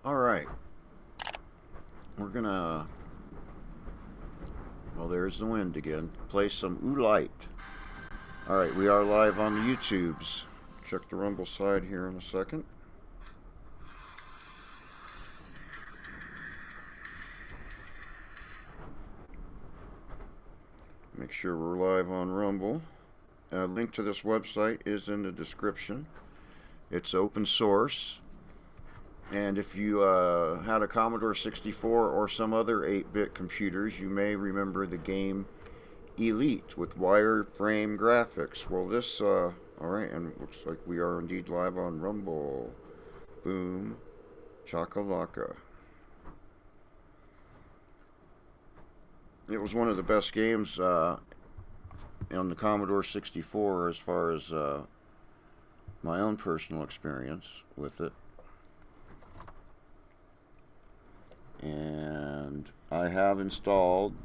Alright, we're gonna, well, there's the wind again, play some Oolite. Alright, we are live on the YouTubes. Check the Rumble side here in a second. Make sure we're live on Rumble. A link to this website is in the description. It's open source. And if you had a Commodore 64 or some other 8-bit computers, you may remember the game Oolite with wireframe graphics. Well, this, alright, and it looks like we are indeed live on Rumble. Boom. Chakalaka. It was one of the best games on the Commodore 64 as far as my own personal experience with it. And I have installed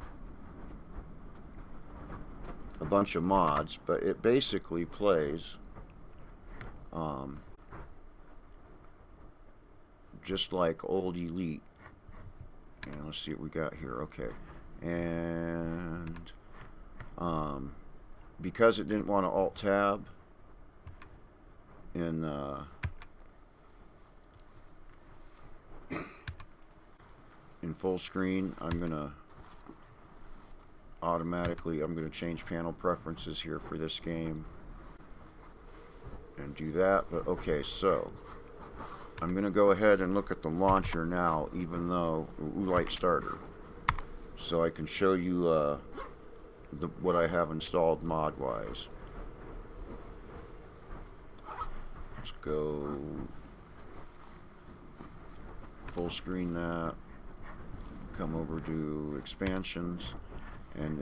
a bunch of mods, but it basically plays just like old Oolite. And let's see what we got here. Okay. And because it didn't want to alt-tab in full screen, I'm gonna change panel preferences here for this game and do that. But okay, so I'm gonna go ahead and look at the launcher now, even though Oolite starter, so I can show you what I have installed mod wise. Let's go full screen that. Come over to expansions, and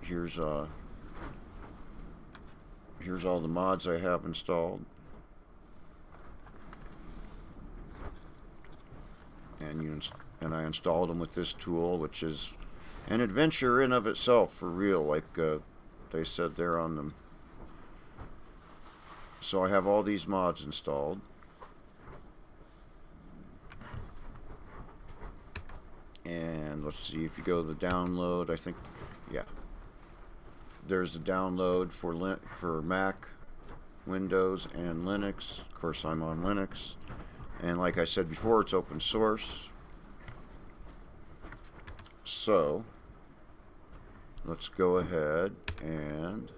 here's all the mods I have installed, and I installed them with this tool, which is an adventure in of itself, for real, like they said there on them. So I have all these mods installed. And let's see, if you go to the download, I think, yeah, there's the download for Mac, Windows, and Linux. Of course, I'm on Linux. And like I said before, it's open source. So, let's go ahead and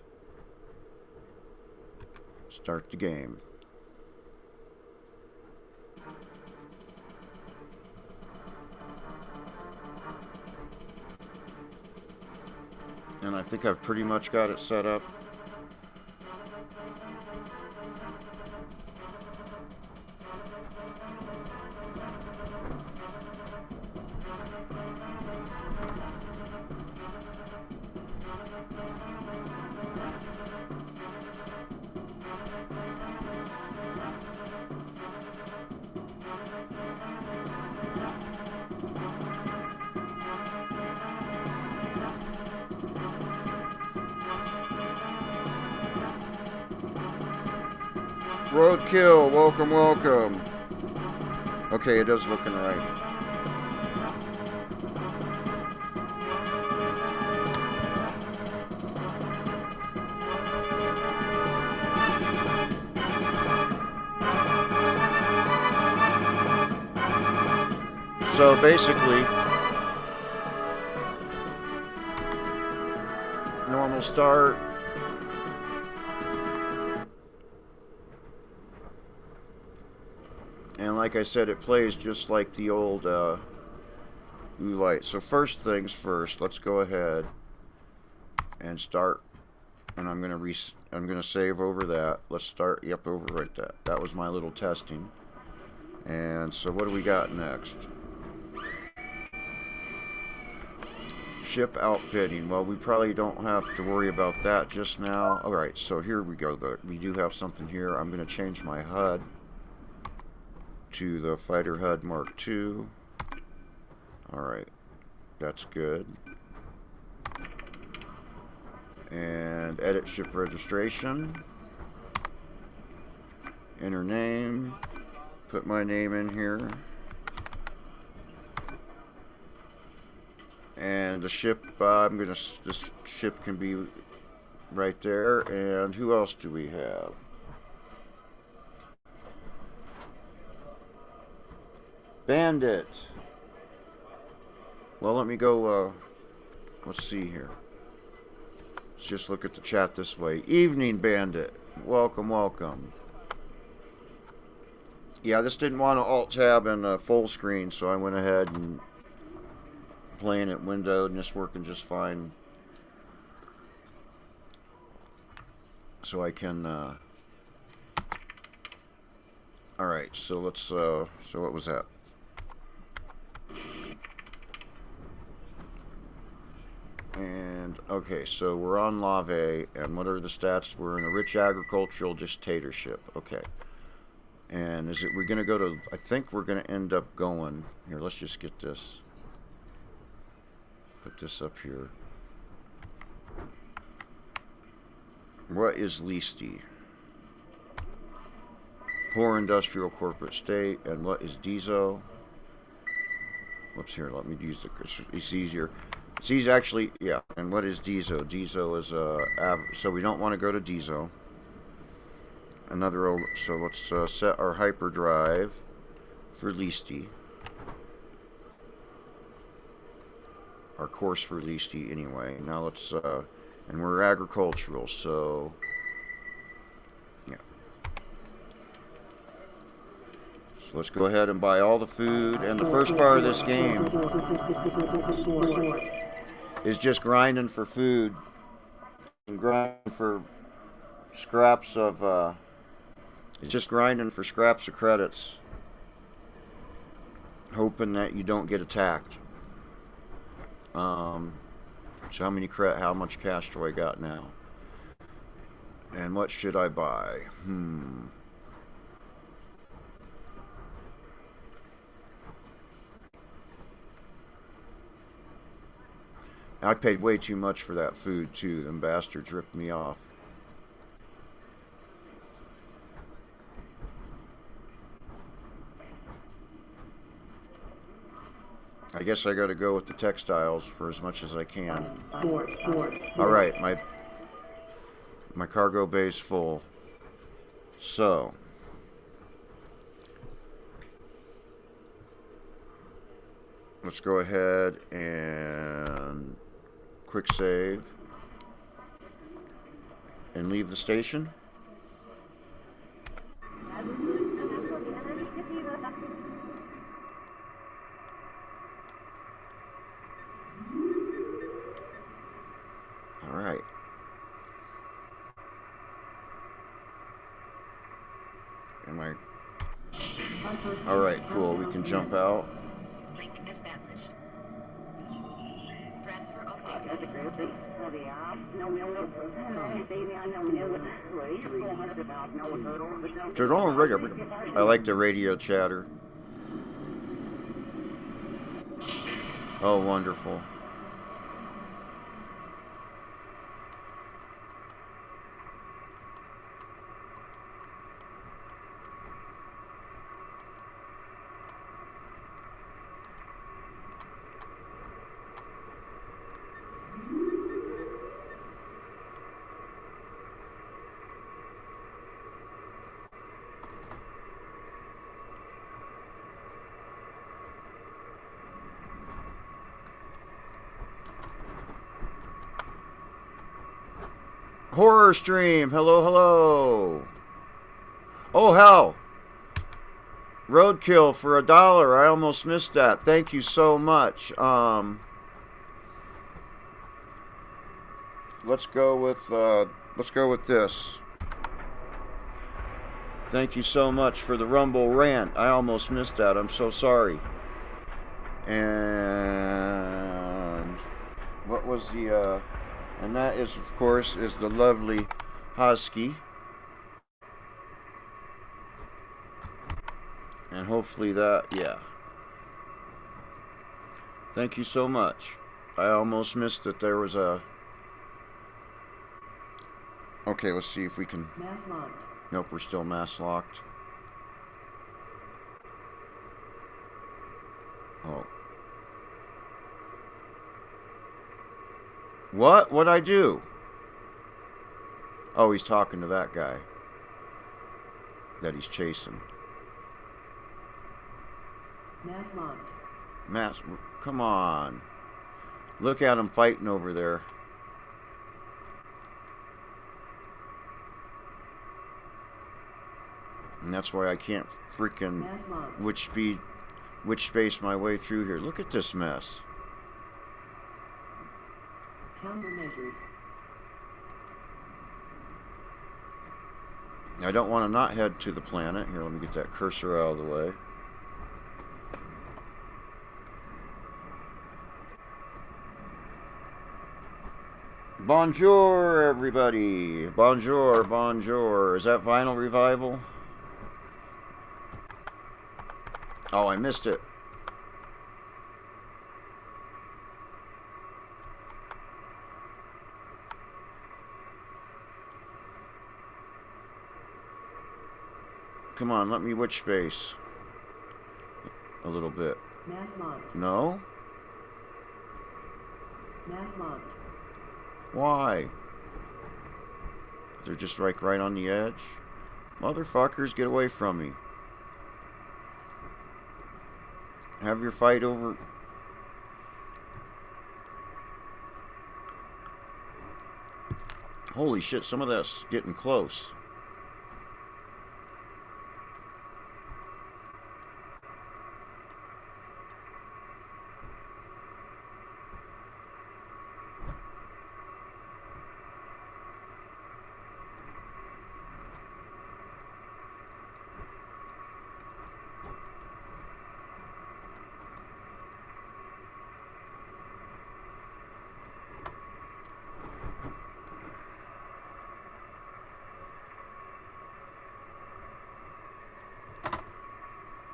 start the game. And I think I've pretty much got it set up. Roadkill, welcome, welcome. Okay, it is looking right. So basically, normal start. And like I said, it plays just like the old Oolite. So first things first, let's go ahead and start. And I'm gonna save over that. Let's start. Yep, overwrite that. That was my little testing. And so what do we got next? Ship outfitting. Well, we probably don't have to worry about that just now. All right. So here we go. We do have something here. I'm gonna change my HUD to the Fighter HUD Mark II. Alright, that's good. And edit ship registration. Enter name. Put my name in here. And the ship, this ship can be right there. And who else do we have? Bandit. Well, let me go, let's see here. Let's just look at the chat this way. Evening, Bandit. Welcome, welcome. Yeah, this didn't want to alt-tab and full screen, so I went ahead and playing it windowed, and it's working just fine. So I can, alright, so let's, so what was that? And, okay, so we're on Lave, and what are the stats? We're in a rich agricultural dictatorship. Okay. And is it, we're going to go to, I think we're going to end up going, here, let's just get this. Put this up here. What is Leasty? Poor industrial corporate state. And what is Dizo? Whoops, here, let me use the, it's easier. It's actually, yeah. And what is Dizo? Dizo is so we don't want to go to Dizo. Another, so let's set our hyperdrive for Leasty. Our course for Leasty anyway. Now let's, and we're agricultural, so, yeah. So let's go ahead and buy all the food. And the first part of this game is just grinding for food and grinding for scraps of, it's just grinding for scraps of credits, hoping that you don't get attacked. So how much cash do I got now? And what should I buy? I paid way too much for that food too. Them bastards ripped me off. I guess I got to go with the textiles for as much as I can. All right, my cargo bay's full. So let's go ahead and quick save and leave the station. All right. Am I? All right, cool. We can jump out. Link established. Transfer okay. There's all radio. I like the radio chatter. Oh, wonderful. Horror stream, hello, hello. Oh hell, roadkill for $1. I almost missed that. Thank you so much. Let's go with this. Thank you so much for the Rumble rant. I almost missed that. I'm so sorry. And what was the and that is, of course, is the lovely Husky. And hopefully that, yeah. Thank you so much. I almost missed that there was a... Okay, let's see if we can... Mass locked. Nope, we're still mass locked. Oh. What? What'd I do? Oh, he's talking to that guy that he's chasing. Mass locked. Mass, come on. Look at him fighting over there. And that's why I can't freaking Mass locked. which space my way through here. Look at this mess. Countermeasures. I don't want to not head to the planet. Here, let me get that cursor out of the way. Bonjour, everybody. Bonjour, bonjour. Is that Vinyl Revival? Oh, I missed it. Come on, let me witch space. A little bit. Mass locked. No? Mass locked. Why? They're just like right on the edge. Motherfuckers, get away from me. Have your fight over. Holy shit, some of that's getting close.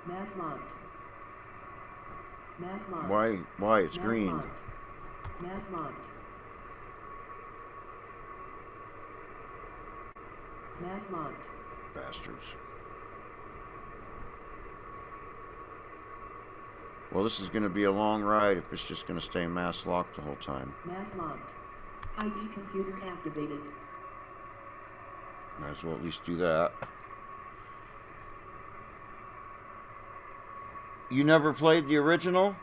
Mass locked. Mass locked. Why it's Mass green. locked. Mass locked. Mass locked. Bastards. Well, this is going to be a long ride if it's just going to stay mass locked the whole time. Mass locked. ID computer activated. Might as well at least do that. You never played the original?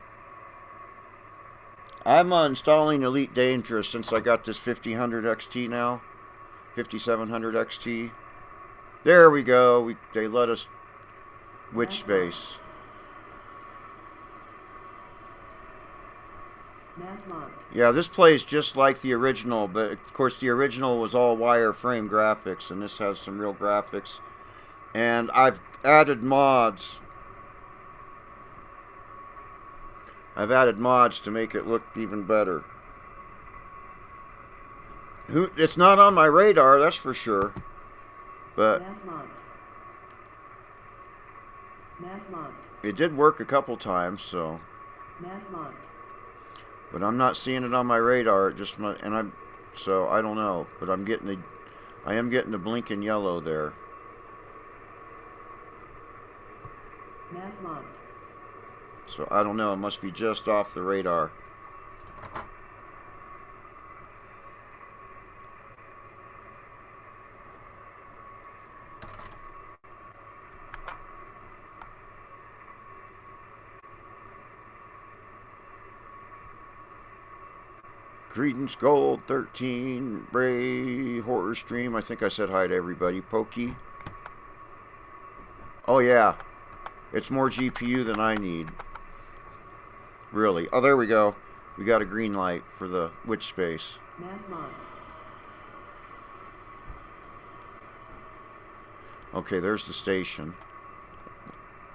I'm installing Elite Dangerous since I got this 5000 XT now. 5700 XT. There we go. They let us witch space. Mass locked. Yeah, this plays just like the original, but of course the original was all wireframe graphics, and this has some real graphics. And I've added mods. I've added mods to make it look even better. It's not on my radar, that's for sure. But Mass locked. Mass locked. it did work a couple times, so. Mass locked. But I'm not seeing it on my radar. So I don't know. But I am getting the blinking yellow there. Mass locked. So I don't know. It must be just off the radar. Credence Gold 13, Ray Horror Stream. I think I said hi to everybody. Pokey. Oh yeah, it's more GPU than I need. Really. Oh, there we go. We got a green light for the witch space. Mass locked. Okay, there's the station.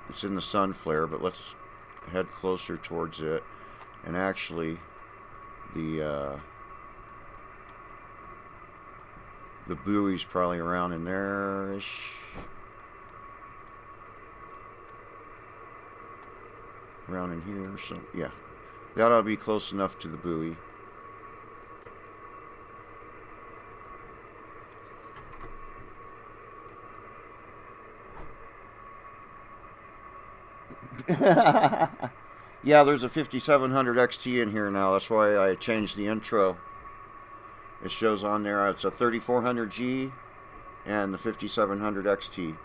It's in the sun flare, but let's head closer towards it. And actually, the buoy's probably around in there-ish. Around in here, so yeah. That ought to be close enough to the buoy. Yeah, there's a 5700 XT in here now. That's why I changed the intro. It shows on there it's a 3400G and the 5700 XT.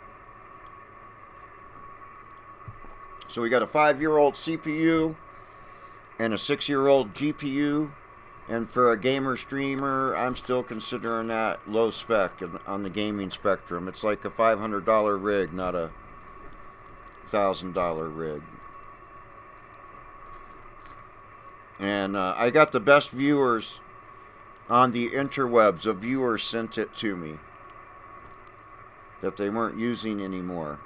So we got a 5-year-old CPU and a 6-year-old GPU. And for a gamer streamer, I'm still considering that low spec on the gaming spectrum. It's like a $500 rig, not a $1,000 rig. And I got the best viewers on the interwebs. A viewer sent it to me that they weren't using anymore.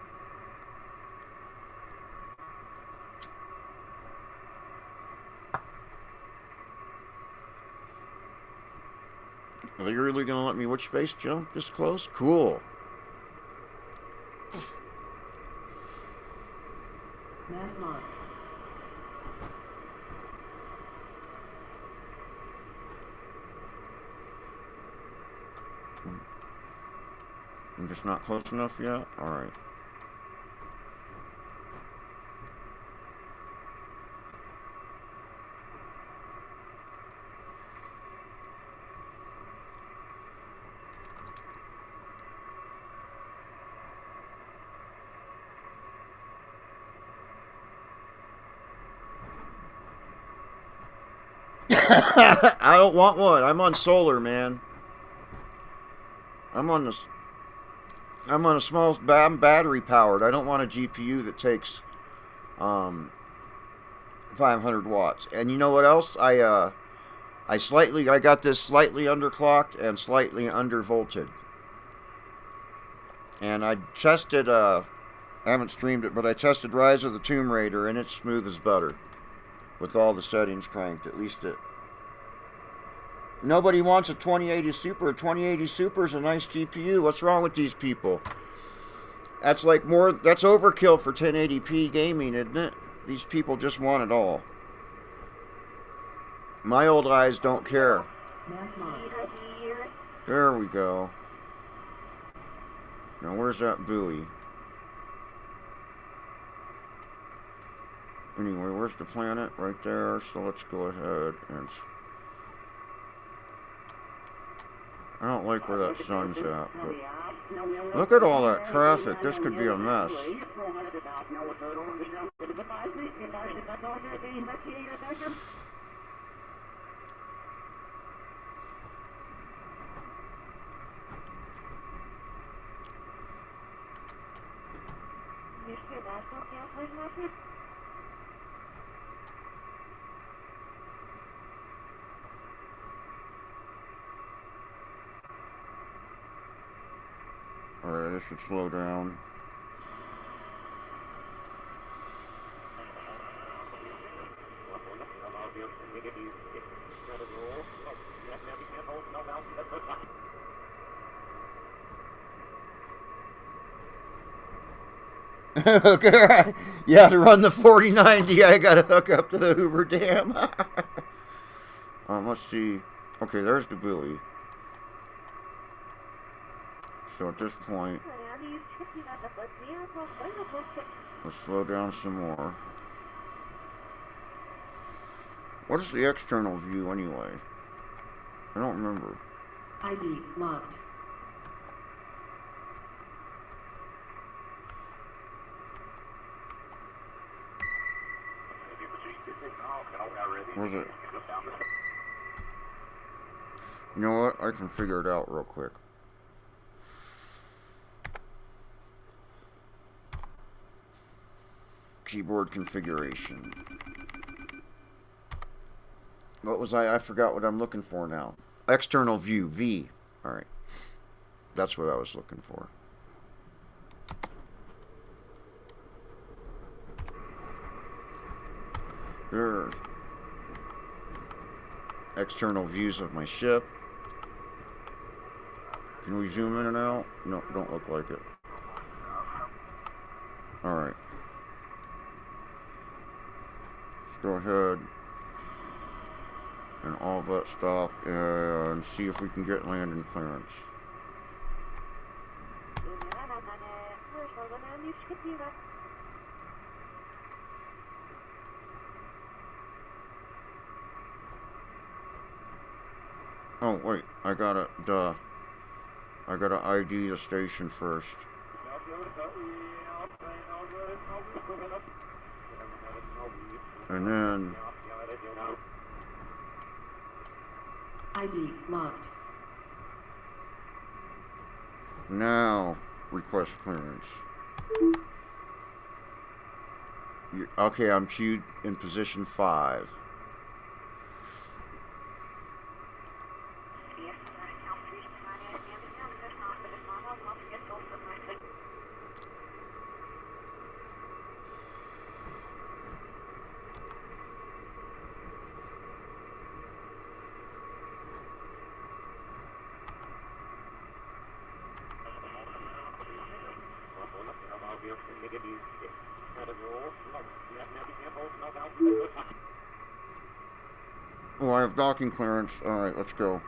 Are they really going to let me watch space jump this close? Cool. Mass locked. I'm just not close enough yet? Alright. I don't want one. I'm on solar, man. I'm on a small. I'm battery powered. I don't want a GPU that takes 500 watts. And you know what else? I got this slightly underclocked and slightly undervolted. And I tested. I haven't streamed it, but I tested Rise of the Tomb Raider, and it's smooth as butter with all the settings cranked. At least it. Nobody wants a 2080 Super. A 2080 Super is a nice GPU. What's wrong with these people? That's like more. That's overkill for 1080p gaming, isn't it? These people just want it all. My old eyes don't care. Mass locked. There we go. Now where's that buoy? Anyway, where's the planet? Right there. So let's go ahead and... I don't like where that sun's at, but... Look at all that traffic. This could be a mess. Alright, this should slow down. Okay. Yeah, to run the 4090, I gotta hook up to the Hoover Dam. Let's see. Okay, there's the buoy. So at this point, let's slow down some more. What is the external view anyway? I don't remember. ID locked. Where's it? You know what? I can figure it out real quick. Keyboard configuration. What was I forgot what I'm looking for now. External view, V. Alright. That's what I was looking for. There's external views of my ship. Can we zoom in and out? No, don't look like it. Alright. Let's go ahead and all that stuff and see if we can get landing clearance. Oh, wait. I gotta ID the station first. And then... ID locked. Now, request clearance. Okay, I'm queued in position 5. Oh, I have docking clearance. Alright, let's go.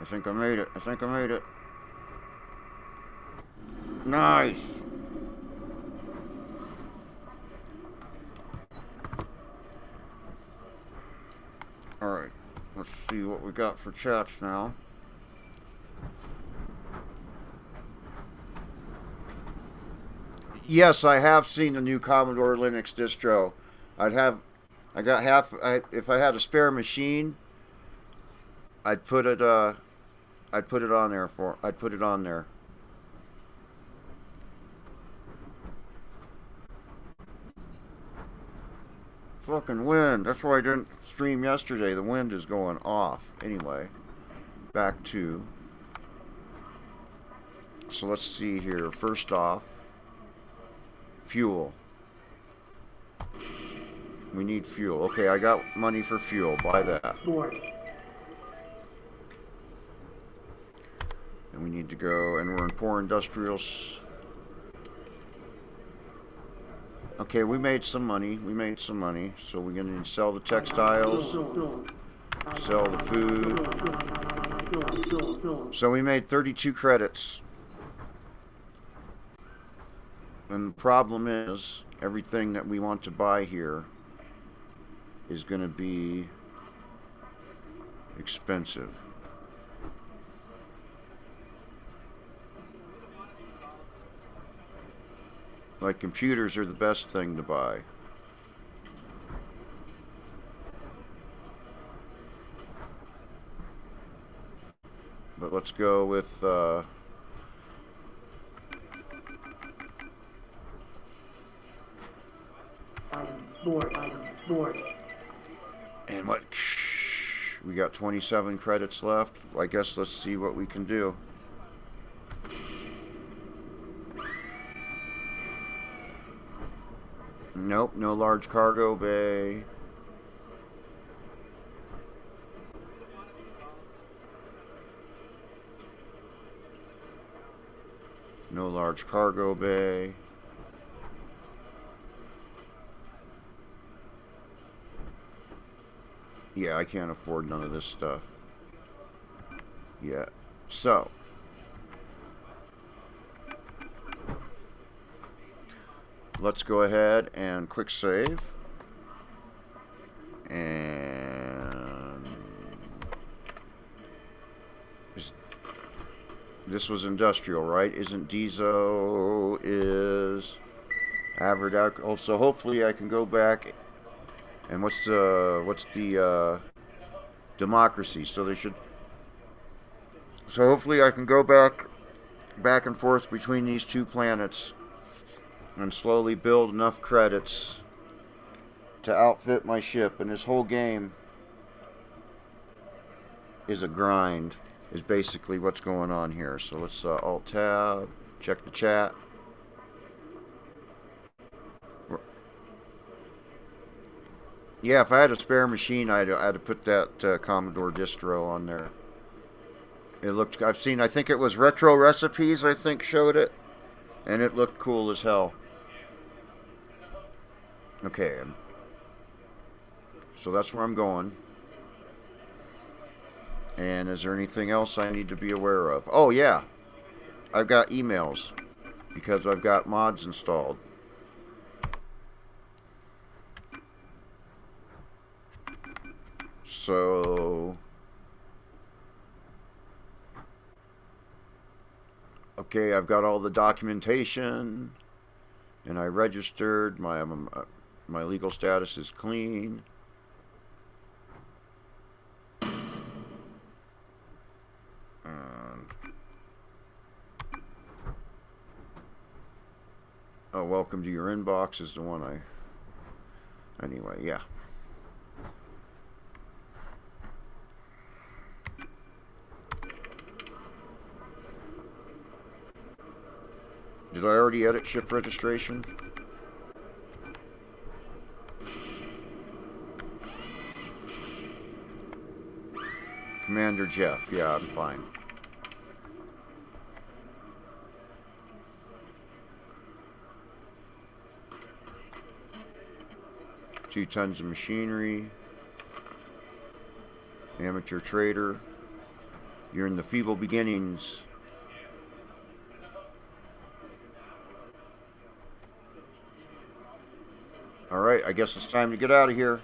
I think I made it. I think I made it. Nice! Alright, let's see what we got for chats now. Yes, I have seen the new Commodore Linux distro. If I had a spare machine, I'd put it on there. Fucking wind. That's why I didn't stream yesterday. The wind is going off. Anyway, back to. So let's see here. First off, fuel. We need fuel. Okay, I got money for fuel. Buy that. Board. And we need to go, and we're in poor industrials. Okay, we made some money. So we're going to sell the textiles, sell the food. So we made 32 credits. And the problem is, everything that we want to buy here is going to be expensive. Like, computers are the best thing to buy. But let's go with board. And what? We got 27 credits left. I guess let's see what we can do. Nope, no large cargo bay. No large cargo bay. Yeah, I can't afford none of this stuff. Yeah. So. Let's go ahead and quick save. And this was industrial, right? Isn't Diesel is average alcohol? So hopefully I can go back. And what's the democracy? So they should. So hopefully I can go back and forth between these two planets and slowly build enough credits to outfit my ship. And this whole game is a grind, is basically what's going on here. So let's alt tab, check the chat. Yeah, if I had a spare machine, I'd have put that Commodore distro on there. It looked, I think it was Retro Recipes, I think, showed it. And it looked cool as hell. Okay. So that's where I'm going. And is there anything else I need to be aware of? Oh, yeah. I've got emails because I've got mods installed. So, okay, I've got all the documentation, and I registered. My legal status is clean. Oh, welcome to your inbox is the one anyway, yeah. Did I already edit ship registration? Commander Jeff, yeah, I'm fine. Two tons of machinery. Amateur trader. You're in the feeble beginnings. Alright, I guess it's time to get out of here.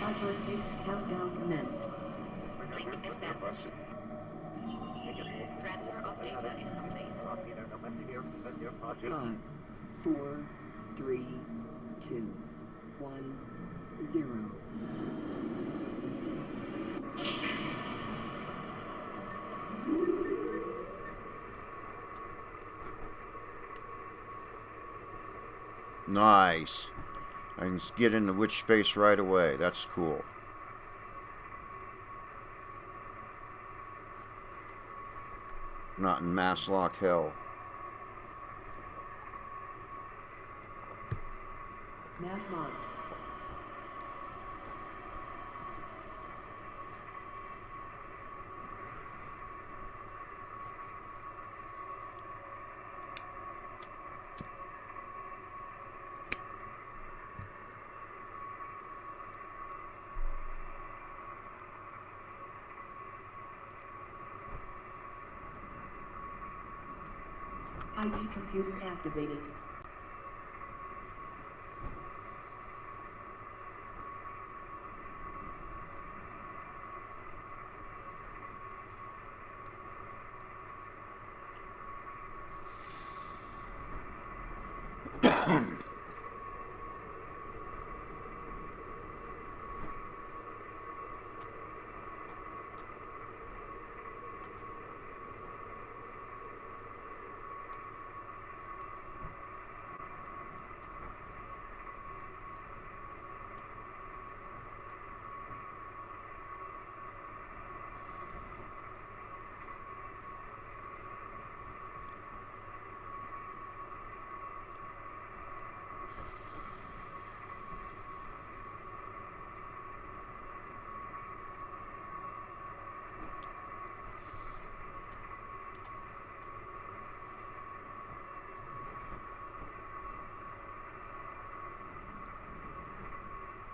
Hyperspace countdown commenced. Link established. Transfer of data is complete. 5, 4, 3, 2, 1, 0. Nice. I can get into which space right away. That's cool. Not in mass lock hell. Mass locked. ID computer activated.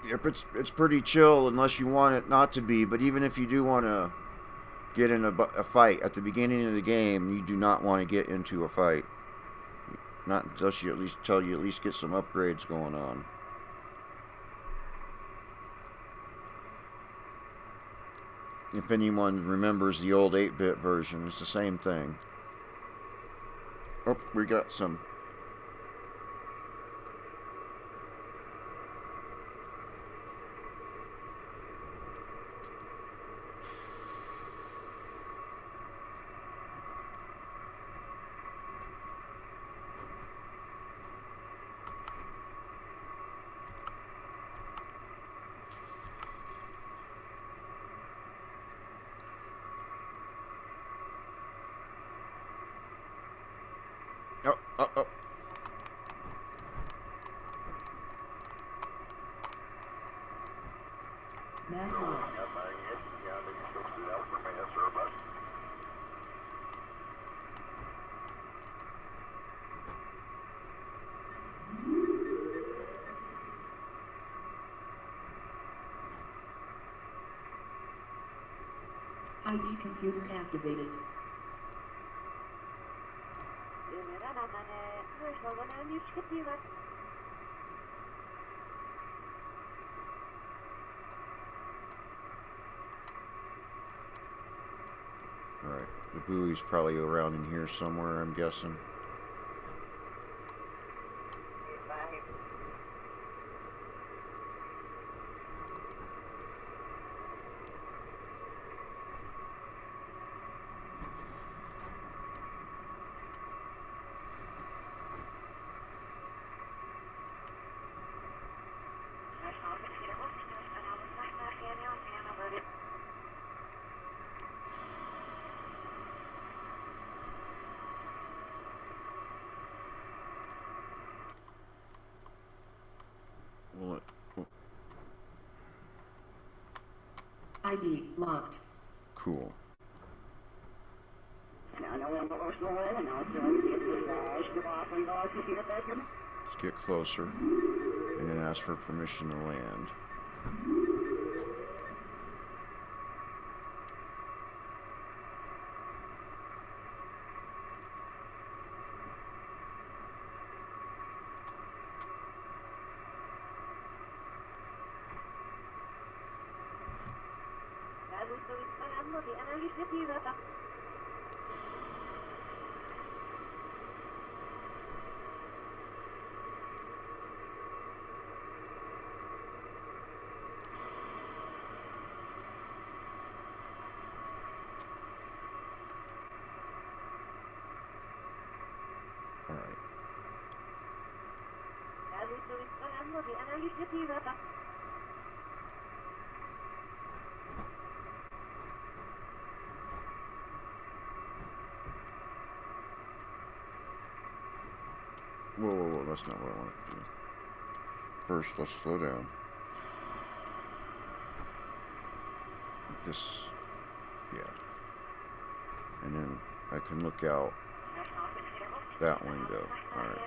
Yep, it's pretty chill unless you want it not to be. But even if you do want to get in a fight at the beginning of the game, you do not want to get into a fight. Not unless you at least get some upgrades going on. If anyone remembers the old 8-bit version, it's the same thing. Oh, we got some. Oh, oh, oh. Mass locked. ID computer activated. Alright, the buoy's probably around in here somewhere, I'm guessing. Well, ID locked. cool. Let's get closer and then ask for permission to land. Alright. Whoa, whoa, whoa, that's not what I wanted to do. First, let's slow down. This, yeah. And then I can look out that window. Alright.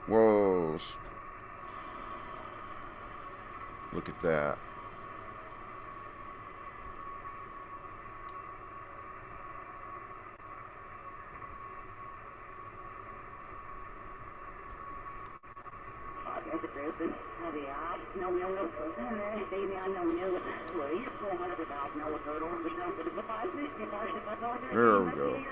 Whoa. Look at that. There we go.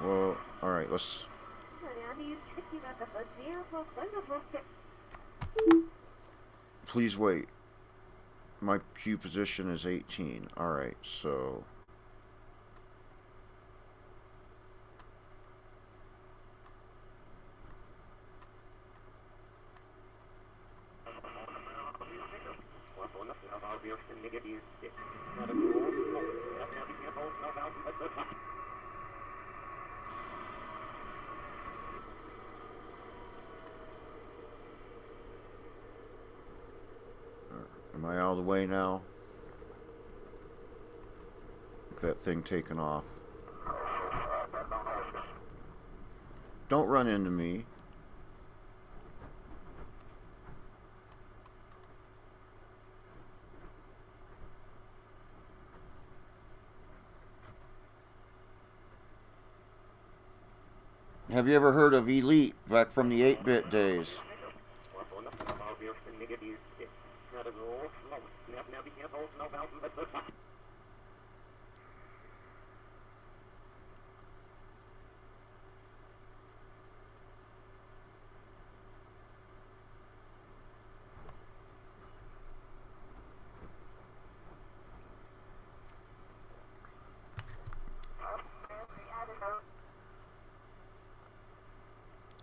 Well, alright, let's... Please wait. My queue position is 18. Alright, so... of the way now. Look at that thing taking off. Don't run into me. Have you ever heard of Oolite back from the 8-bit days?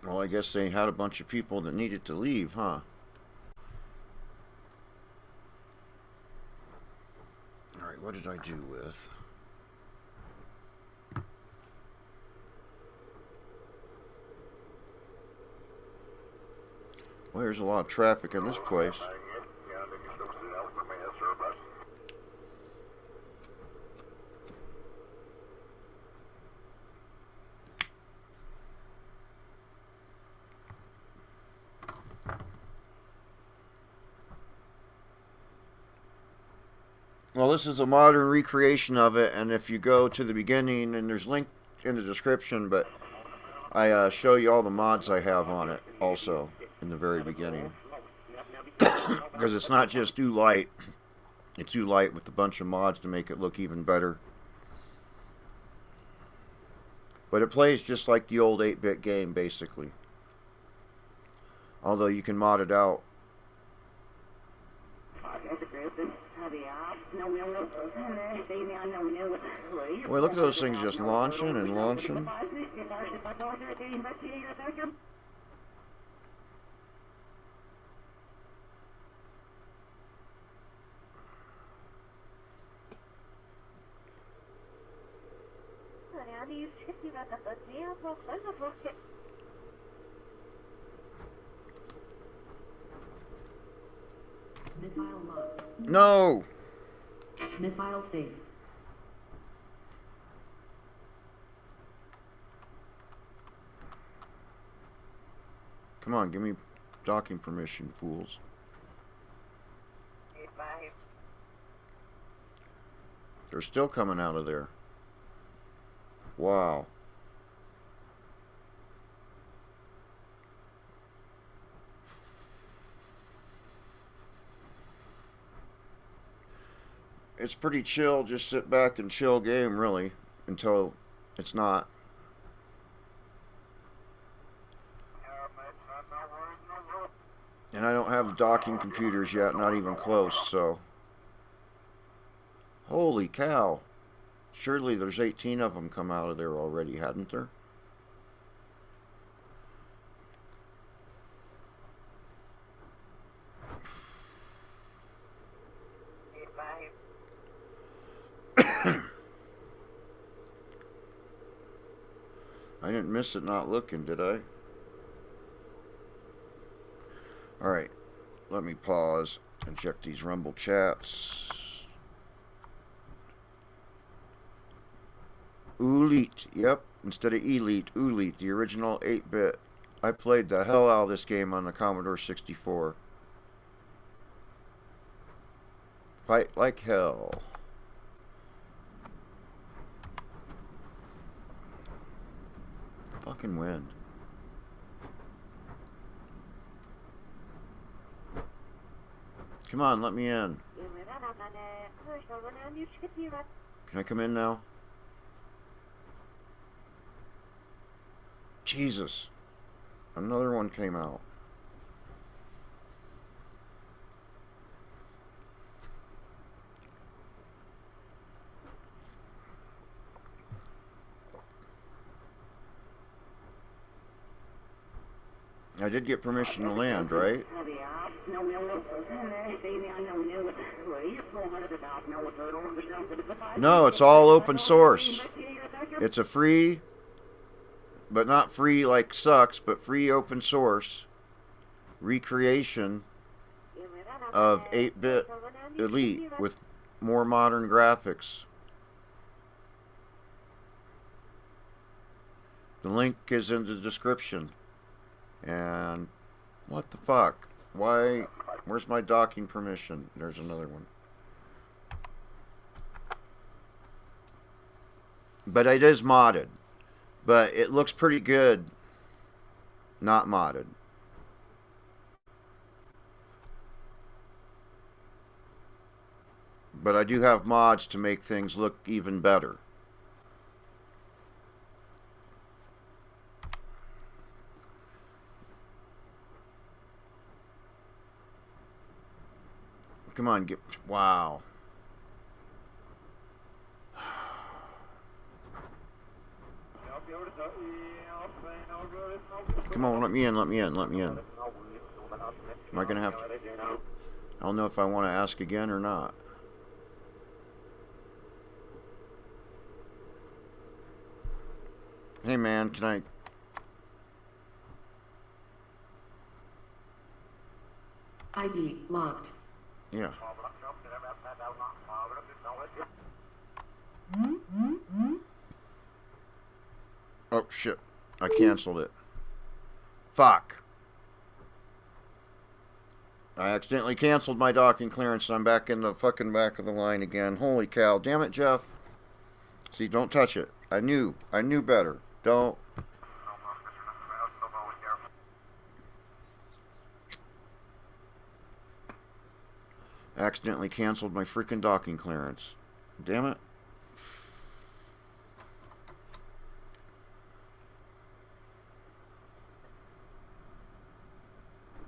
Well, I guess they had a bunch of people that needed to leave, huh? Alright, what did I do with? Well, there's a lot of traffic in this place. Well, this is a modern recreation of it, and if you go to the beginning, and there's a link in the description, but I show you all the mods I have on it also in the very beginning. Because it's not just Oolite, it's Oolite with a bunch of mods to make it look even better. But it plays just like the old 8-bit game, basically. Although you can mod it out. Well, look at those things just launching and launching. Missile locked. No! Missile safe. Come on, give me docking permission, fools. They're still coming out of there. Wow. It's pretty chill, just sit back and chill game, really, until it's not. And I don't have docking computers yet, not even close, so. Holy cow. Surely there's 18 of them come out of there already, hadn't there? I didn't miss it not looking, did I? Alright, let me pause and check these Rumble chats. Oolite, yep, instead of Elite, Oolite, the original 8-bit. I played the hell out of this game on the Commodore 64. Fight like hell. Fucking wind. Come on, let me in. Can I come in now? Jesus. Another one came out. I did get permission to land, right? No, it's all open source. It's a free, but not free like sucks, but free open source recreation of 8-bit Elite with more modern graphics. The link is in the description. And what the fuck? Why? Where's my docking permission? There's another one. But it is modded. But it looks pretty good not modded. But I do have mods to make things look even better. Come on, get... Wow. Come on, let me in, let me in, let me in. Am I going to have to... I don't know if I want to ask again or not. Hey man, can I... ID locked. Yeah. Oh shit. I canceled it. Fuck. I accidentally canceled my docking clearance, so I'm back in the fucking back of the line again. Holy cow. Damn it, Jeff. See, don't touch it. I knew better. Don't. Accidentally canceled my freaking docking clearance. Damn it.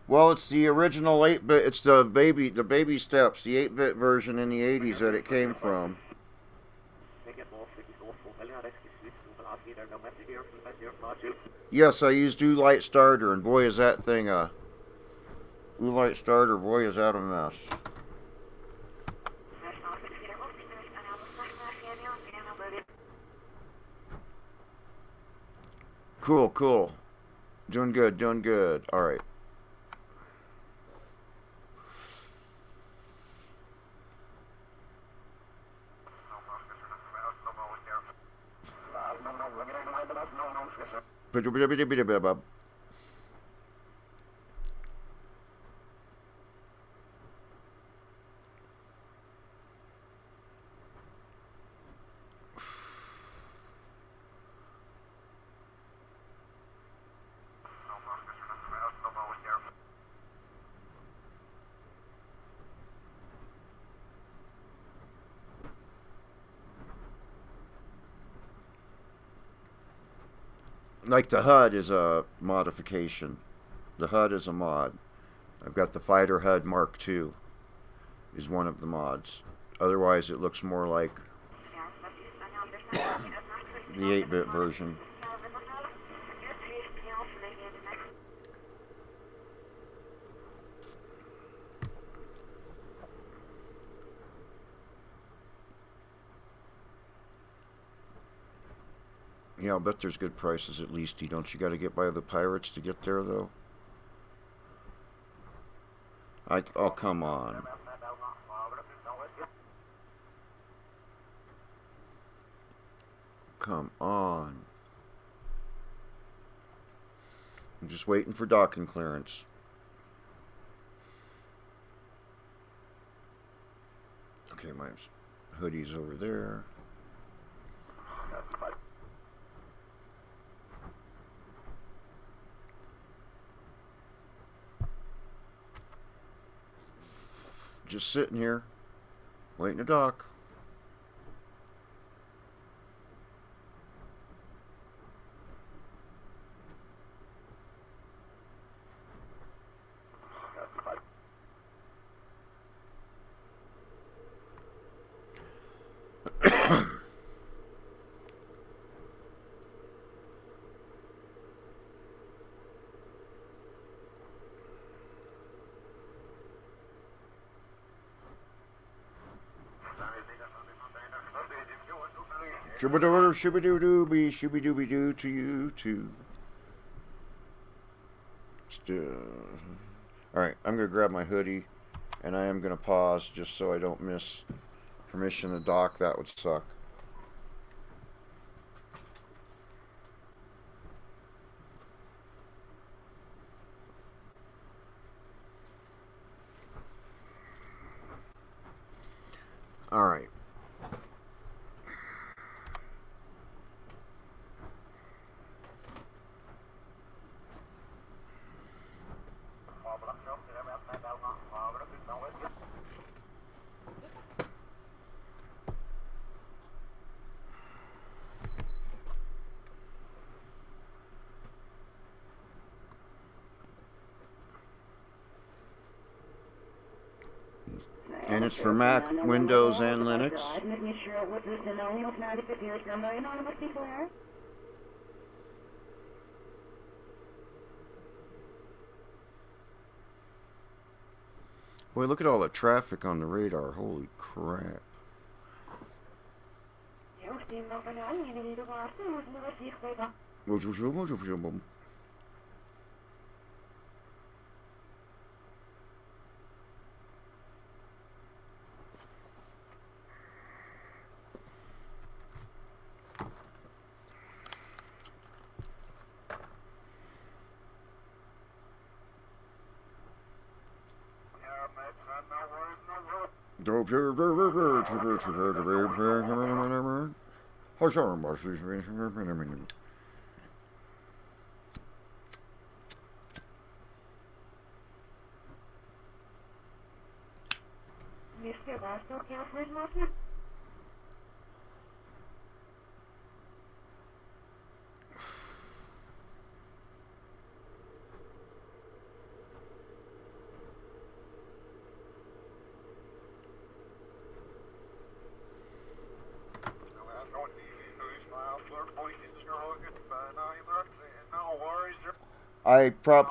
Well, it's the original 8-bit. It's the baby steps, the 8-bit version in the 80s that it came from. Yes, I used Oolite Starter, and boy is that thing a... Oolite Starter, boy is that a mess. Cool, cool. Doing good, doing good. Alright. Like the HUD is a modification. The HUD is a mod. I've got the Fighter HUD Mark II is one of the mods. Otherwise it looks more like the 8-bit version. Yeah, I'll bet there's good prices at least. Don't you got to get by the pirates to get there, though? Oh, come on. Come on. I'm just waiting for docking clearance. Okay, my hoodie's over there. Just sitting here, waiting to dock. Shooby-dooby-doo to you too. Still. Alright, I'm gonna grab my hoodie And I am going to pause just so I don't miss permission to dock. That would suck. All right. And it's for Mac, Windows, and Linux. Boy, look at all the traffic on the radar. Holy crap.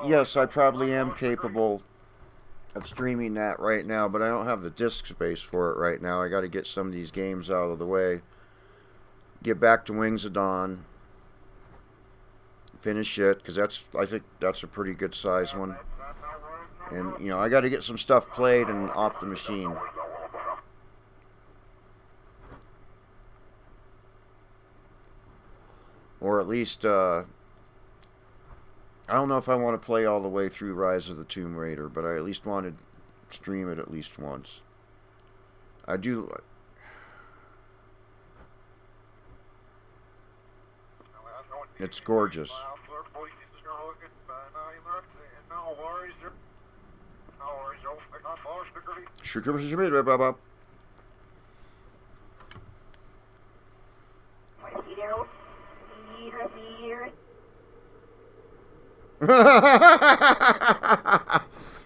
Yes, I probably am capable of streaming that right now, but I don't have the disk space for it right now. I got to get some of these games out of the way. Get back to Wings of Dawn. Finish it, because I think that's a pretty good size one. And, you know, I got to get some stuff played and off the machine. Or at least, I don't know if I want to play all the way through Rise of the Tomb Raider, but I at least want to stream it at least once. I do. It's gorgeous.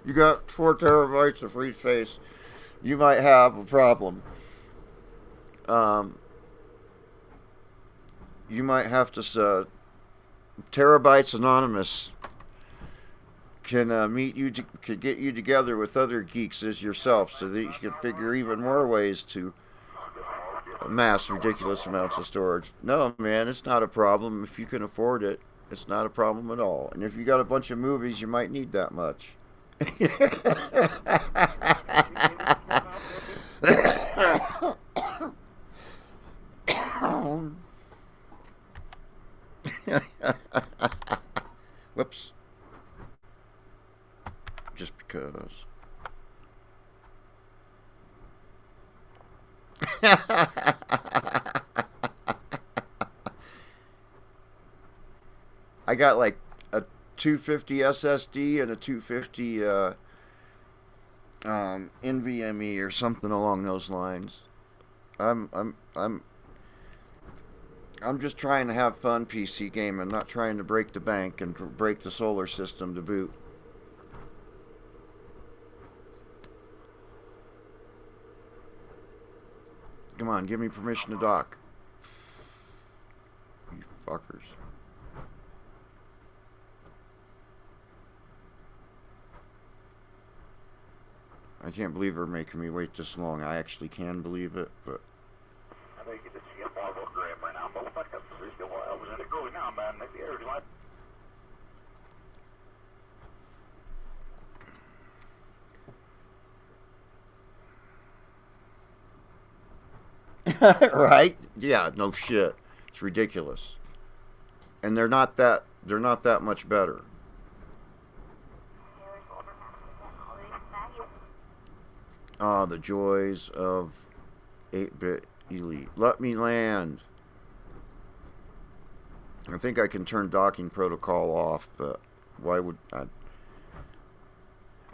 You got 4 terabytes of free space. You might have a problem. You might have to. Terabytes Anonymous can can get you together with other geeks as yourself, so that you can figure even more ways to amass ridiculous amounts of storage. No, man, it's not a problem if you can afford it. It's not a problem at all. And if you got a bunch of movies, you might need that much. Whoops. Just because. I got like a 250 SSD and a 250 NVMe or something along those lines. I'm just trying to have fun PC gaming, not trying to break the bank and break the solar system to boot. Come on, give me permission to dock. You fuckers. I can't believe they're making me wait this long. I actually can believe it, but... I think you just see a Marvel grab right now, but back up to this go. I was in it going now, man. Maybe air line. Right? Yeah, no shit. It's ridiculous. And they're not that much better. Ah, the joys of 8-bit Elite. Let me land. I think I can turn docking protocol off, but why would I?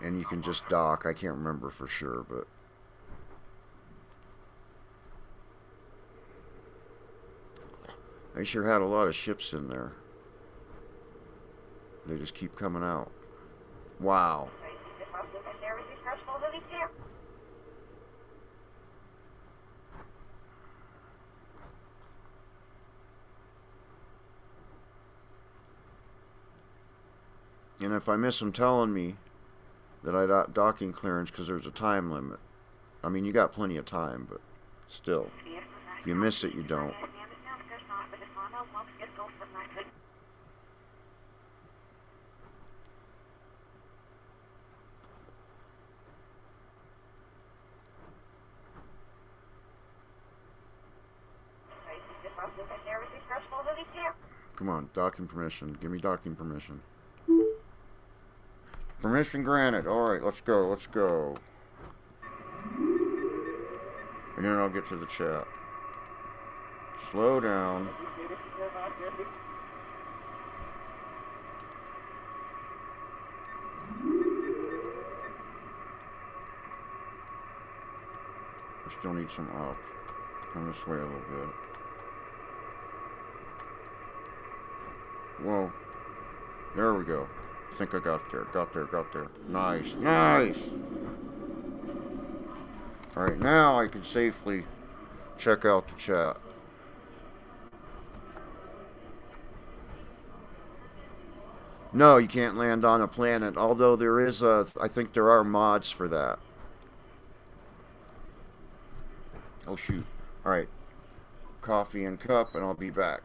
And you can just dock. I can't remember for sure, but they sure had a lot of ships in there. They just keep coming out. Wow. And if I miss them telling me that I got docking clearance because there's a time limit. I mean, you got plenty of time, but still. If you miss it, you don't. Come on, docking permission. Give me docking permission. Permission granted. Alright, let's go, let's go. And then I'll get to the chat. Slow down. I still need some up. Come this way a little bit. Whoa. There we go. I think I got there. Got there. Nice. Nice! Alright, now I can safely check out the chat. No, you can't land on a planet, although there is I think there are mods for that. Oh shoot. Alright. Coffee and cup, and I'll be back.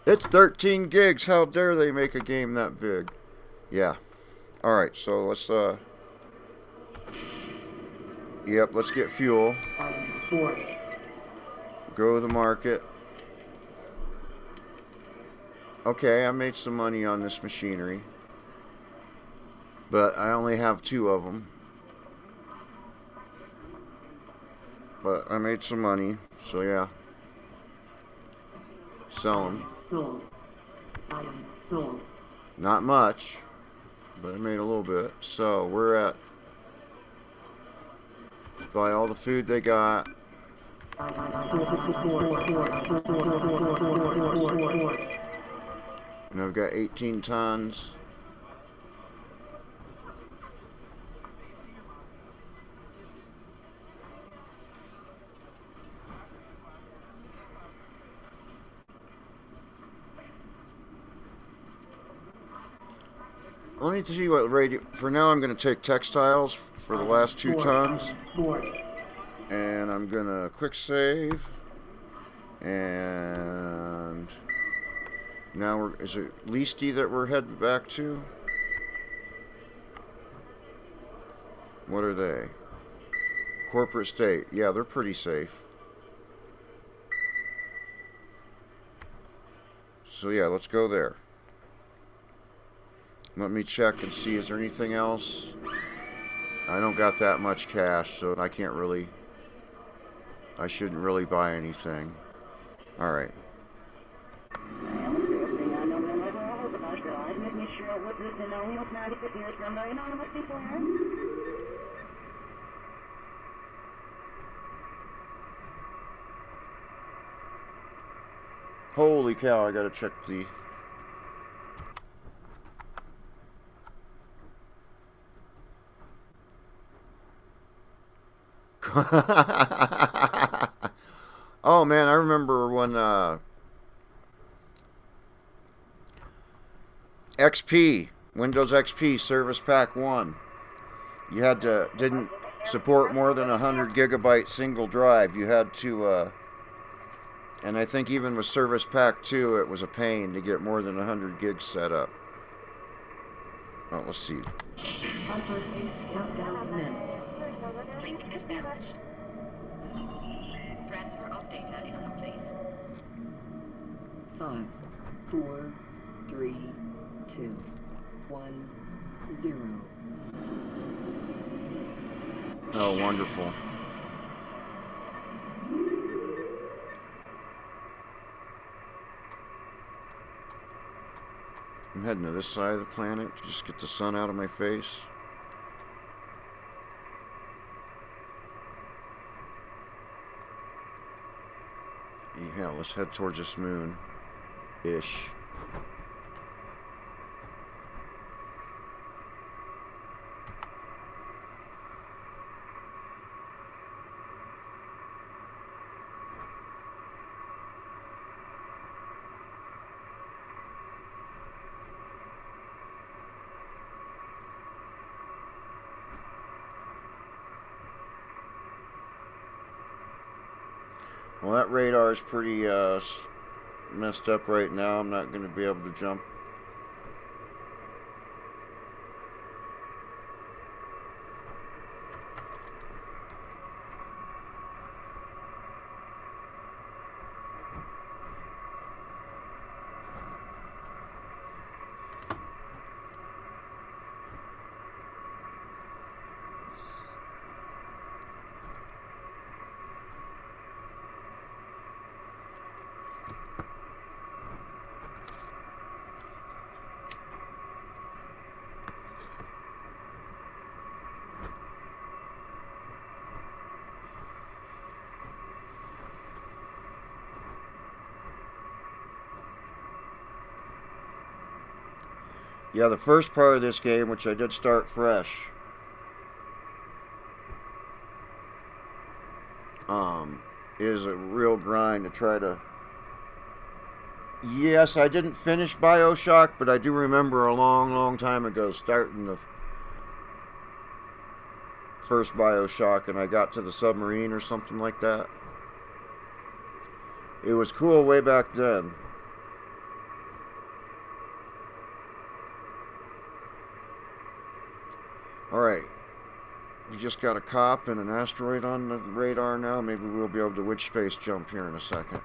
It's 13 gigs. How dare they make a game that big? Yeah. Alright, so let's yep, let's get fuel. Go to the market. Okay, I made some money on this machinery. But I only have 2 of them. But I made some money, so yeah. Sell them. Sold. Item sold. Not much, but I made a little bit. So we're at buy all the food they got. And I've got 18 tons. Let me see what radio. For now, I'm going to take textiles for the last 2 tons. And I'm going to quick save. And now is it Leasty that we're heading back to? What are they? Corporate state. Yeah, they're pretty safe. So yeah, let's go there. Let me check and see, is there anything else? I don't got that much cash, so I can't really... I shouldn't really buy anything. Alright. Holy cow, I gotta check the... Oh man, I remember when XP, Windows XP Service Pack 1, you had to, didn't support more than 100 gigabyte single drive. You had to, and I think even with Service Pack 2, it was a pain to get more than 100 gigs set up. Oh, let's see. Hyperspace countdown commenced. Link established. Transfer of data is complete. 5, 4, 3, 2, 1, 0. Oh, wonderful. I'm heading to this side of the planet to just get the sun out of my face. Yeah, let's head towards this moon-ish. Well, that radar is pretty messed up right now. I'm not going to be able to jump. Yeah, the first part of this game, which I did start fresh, is a real grind to try to... Yes, I didn't finish BioShock, but I do remember a long, long time ago starting the first BioShock, and I got to the submarine or something like that. It was cool way back then. Alright, we just got a cop and an asteroid on the radar now. Maybe we'll be able to witch space jump here in a second.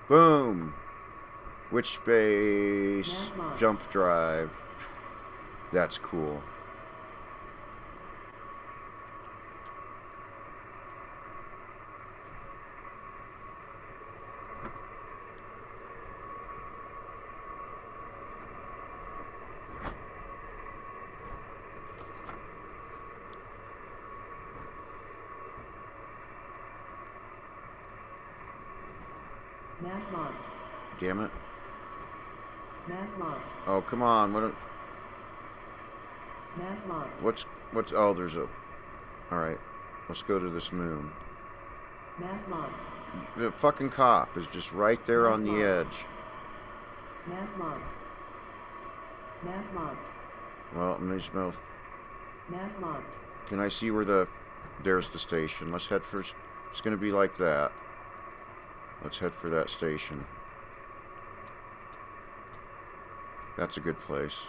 Boom! Witch space jump drive. That's cool. Mass locked. Damn it. Mass locked. Oh, come on. Mass locked. What's, oh, there's a, alright. Let's go to this moon. Mass locked. The fucking cop is just right there on the edge. Mass locked. Mass locked. Well, let me smell. Mass locked. Can I see where there's the station. Let's head for, it's going to be like that. Let's head for that station. That's a good place.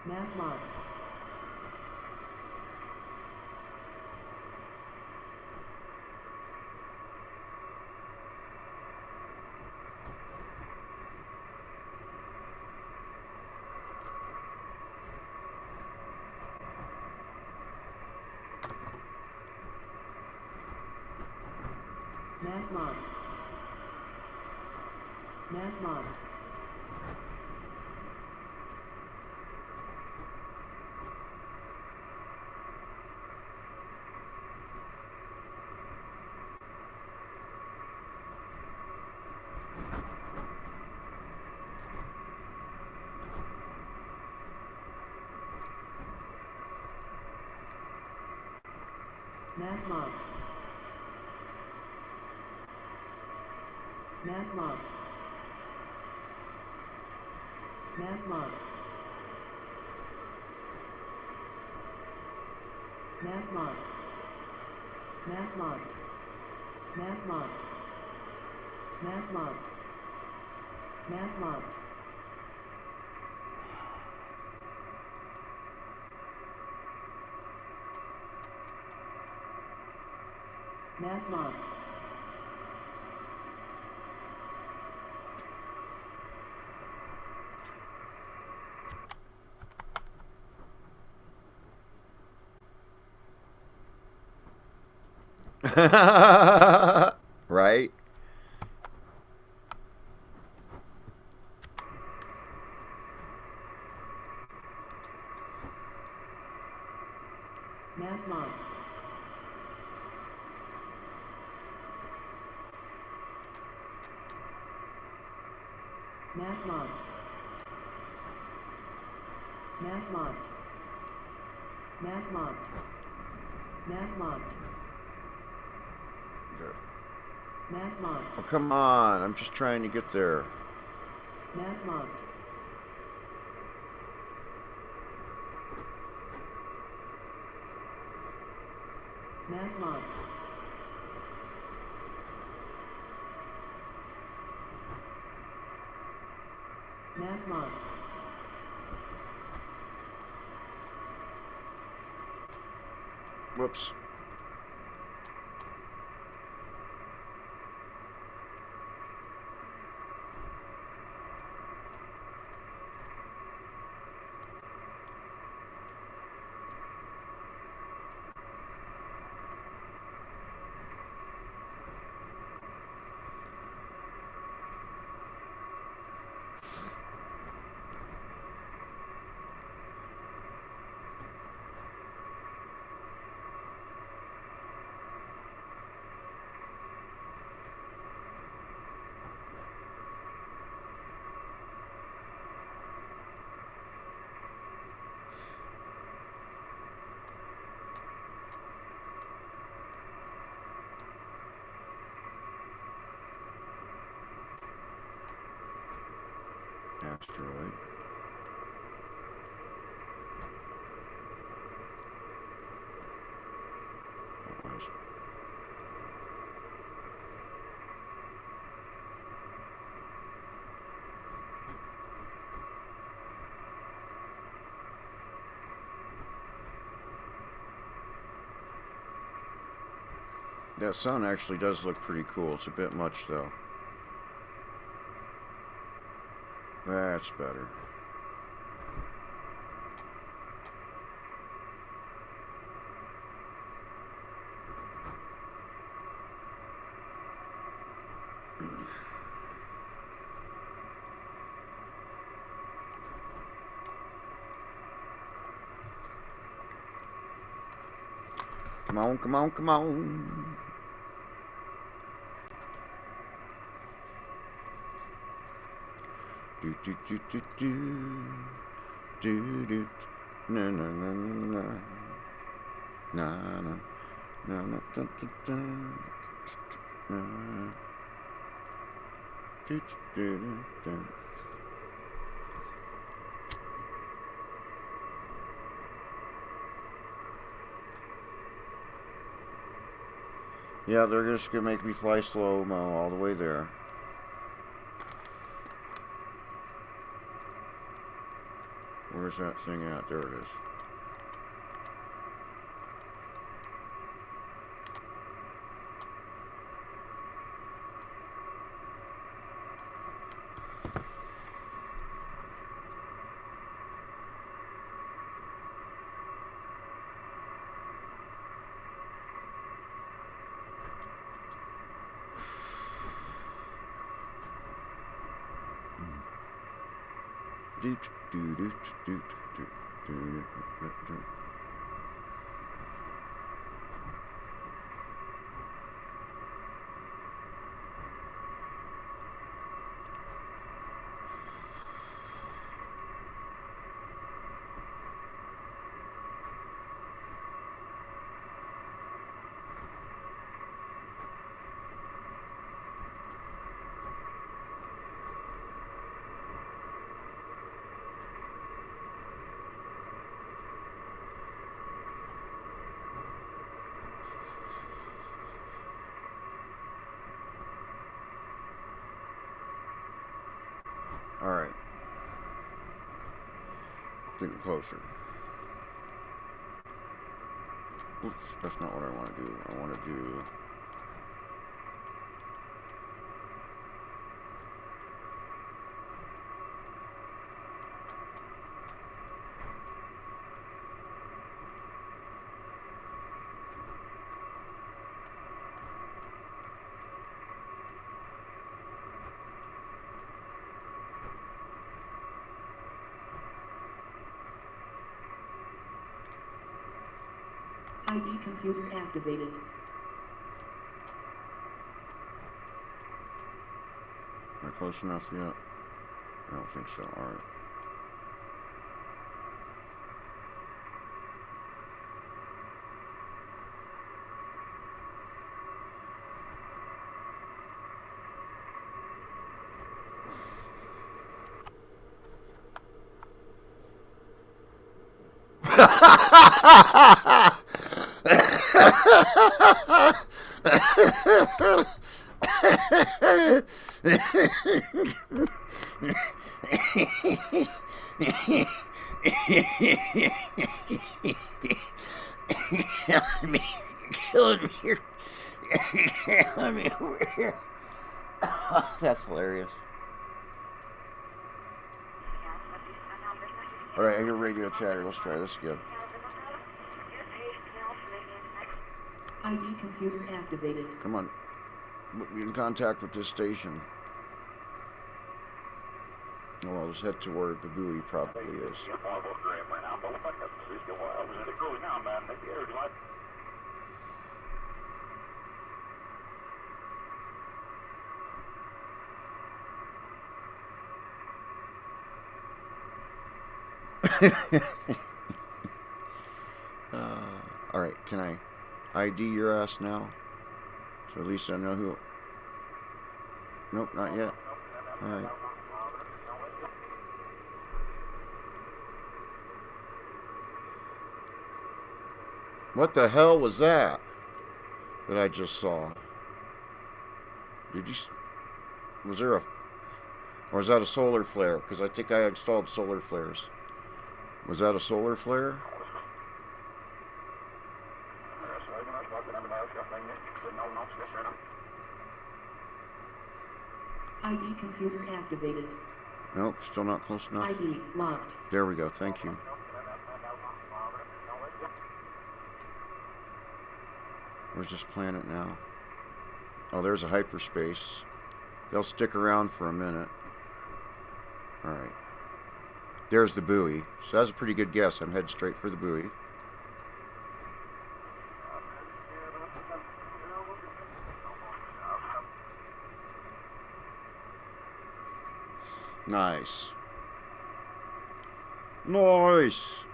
Mass locked. Mass locked. Mass locked. Mass locked. Mass locked. Mass locked. Mass locked. Mass locked. Mass locked. Mass locked. Mass locked. Mass locked. Right? Mass locked. Mass locked. Mass locked. Mass locked. Mass locked. Good. Mass locked. Oh, come on. I'm just trying to get there. Mass locked. Mass locked. Mass locked. Whoops. Asteroid. That was. That sun actually does look pretty cool. It's a bit much though. That's better. Come on, come on, come on. Do do do do do do do na na na na na na na na da da da na do do do. Yeah, they're just gonna make me fly slow-mo all the way there. Where Where's that thing at? There it is. Doot, doot, doot, doot, doot, doot, doot, doot. All right. Getting closer. Oops, that's not what I want to do. I want to do... ID computer activated. Am I close enough yet? I don't think so. All right. Killing me here. Killing me over here. That's hilarious. Alright, I hear radio chatter. Let's try this again. ID computer activated. Come on. Be in contact with this station. Oh, well, let's head to where the buoy probably is. Alright, can I ID your ass now? So at least I know who... Nope, not yet. Alright. What the hell was that I just saw? Did you... Was there a... Or was that a solar flare? Because I think I installed solar flares. Was that a solar flare? ID computer activated. Nope, still not close enough. ID locked. There we go, thank you. Where's this planet now? Oh, there's a hyperspace. They'll stick around for a minute. Alright. There's the buoy. So that's a pretty good guess. I'm heading straight for the buoy. Nice. Nice.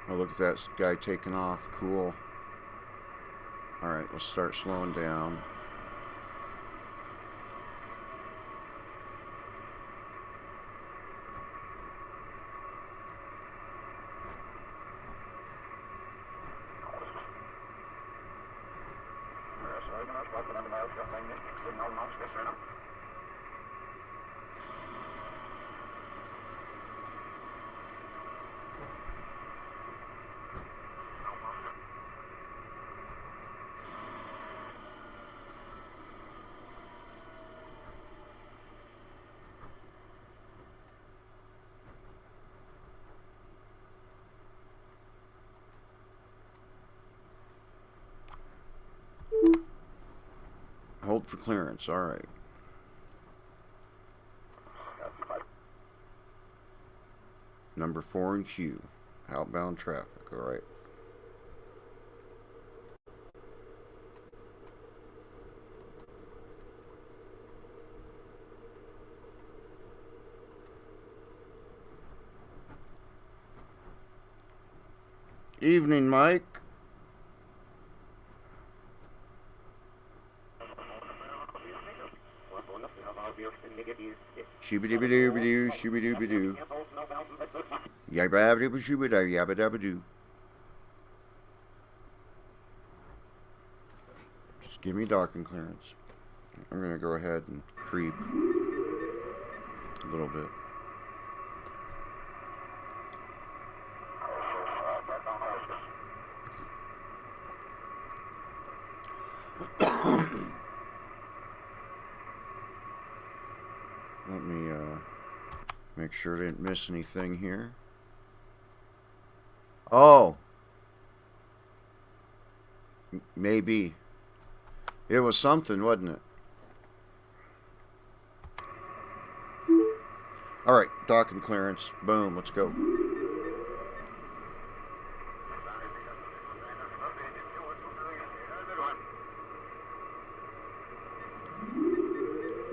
Oh, look at that guy taking off. Cool. Alright, let's start slowing down. Hold for clearance. All right. Number 4 in queue. Outbound traffic. All right. Evening, Mike. Shooby-dooby-dooby-doo, shooby-dooby-doo. Yabba-dabba-doo, yabba-dabba-doo. Just give me docking clearance. I'm going to go ahead and creep a little bit. Let me make sure I didn't miss anything here. Oh, maybe it was something, wasn't it? All right, docking clearance. Boom. Let's go.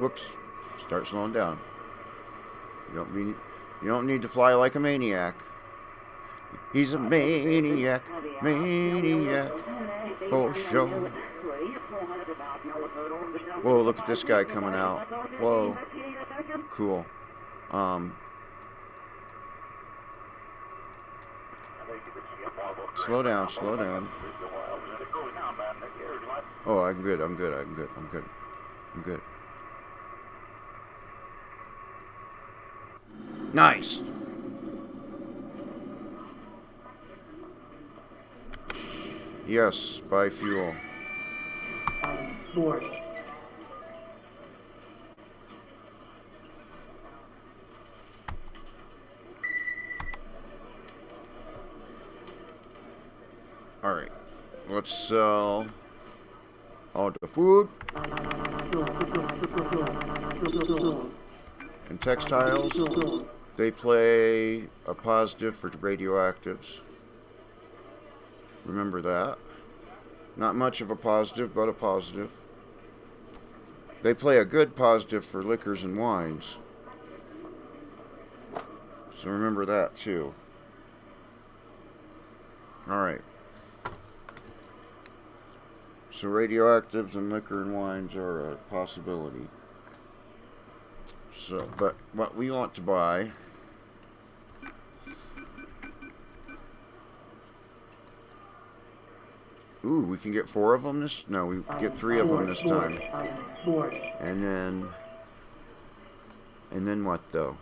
Whoops. Start slowing down. You don't need to fly like a maniac. He's a maniac, maniac, for sure. Whoa, look at this guy coming out. Whoa, cool. Slow down, slow down. Oh, I'm good, I'm good, I'm good, I'm good, I'm good. Nice. Yes, buy fuel. Board. All right, let's sell all the food and textiles. They play a positive for radioactives. Remember that. Not much of a positive, but a positive. They play a good positive for liquors and wines. So remember that too. Alright. So radioactives and liquor and wines are a possibility. So, but what we want to buy ooh, we can get 4 of them this? No, we get 3 of them this time. And then what though?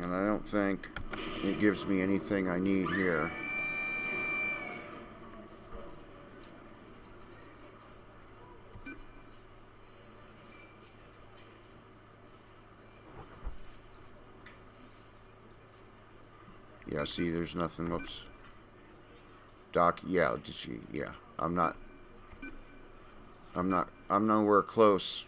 And I don't think it gives me anything I need here. Yeah, see, there's nothing. Whoops. Doc, yeah, yeah. I'm nowhere close.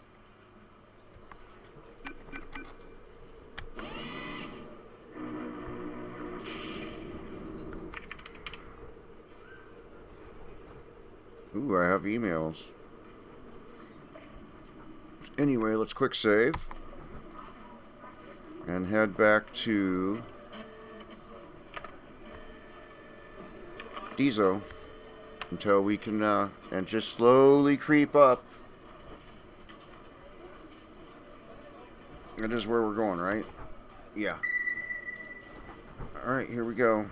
Ooh, I have emails. Anyway, let's quick save. And head back to Diesel until we can and just slowly creep up. That is where we're going, right? Yeah. Alright, here we go.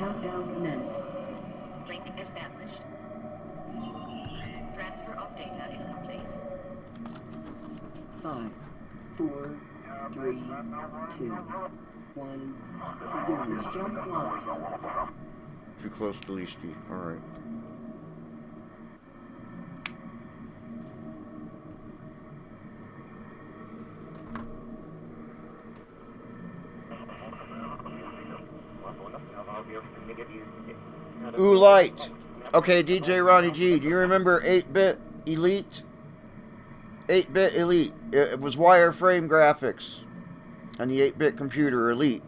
Countdown commenced. Link established. Transfer of data is complete. 5, 4, 3, 2, 1, 0. Jump locked. Too close to Leasty. Alright. Oolite. Okay, DJ Ronnie G, do you remember 8-bit Elite? 8-bit Elite. It was wireframe graphics on the 8-bit computer Elite.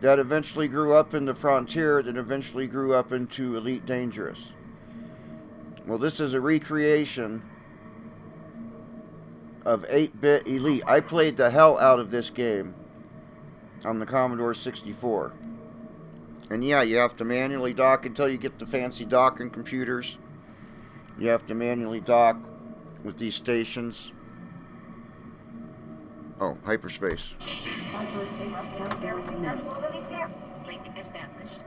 That eventually grew up into Frontier, that eventually grew up into Elite Dangerous. Well, this is a recreation of 8-bit Elite. I played the hell out of this game on the Commodore 64. And yeah, you have to manually dock until you get the fancy docking computers. You have to manually dock with these stations. Oh, hyperspace. Hyperspace countdown commenced. Link established.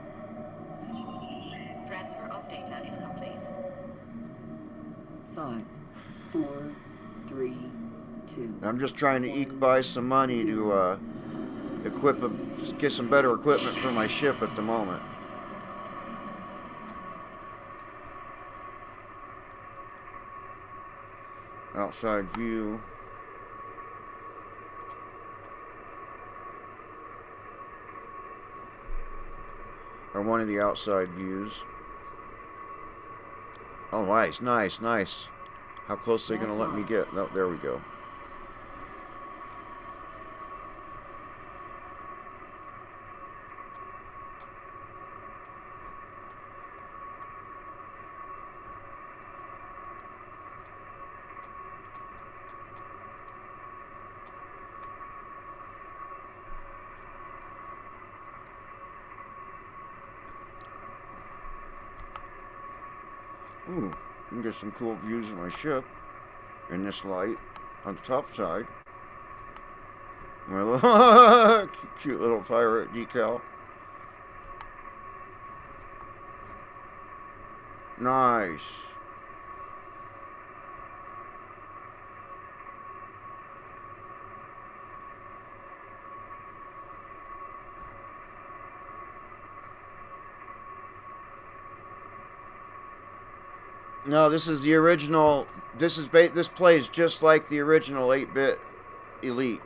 Transfer of data is complete. 5, 4, 3, 2. I'm just trying to eke by some money to get some better equipment for my ship at the moment. Outside view. Or one of the outside views. Oh, nice, nice, nice. How close are they going to let me get? No, there we go. Ooh, you can get some cool views of my ship in this light on the top side. My little cute little pirate decal. Nice. No, this is the original. This plays just like the original 8-bit Elite.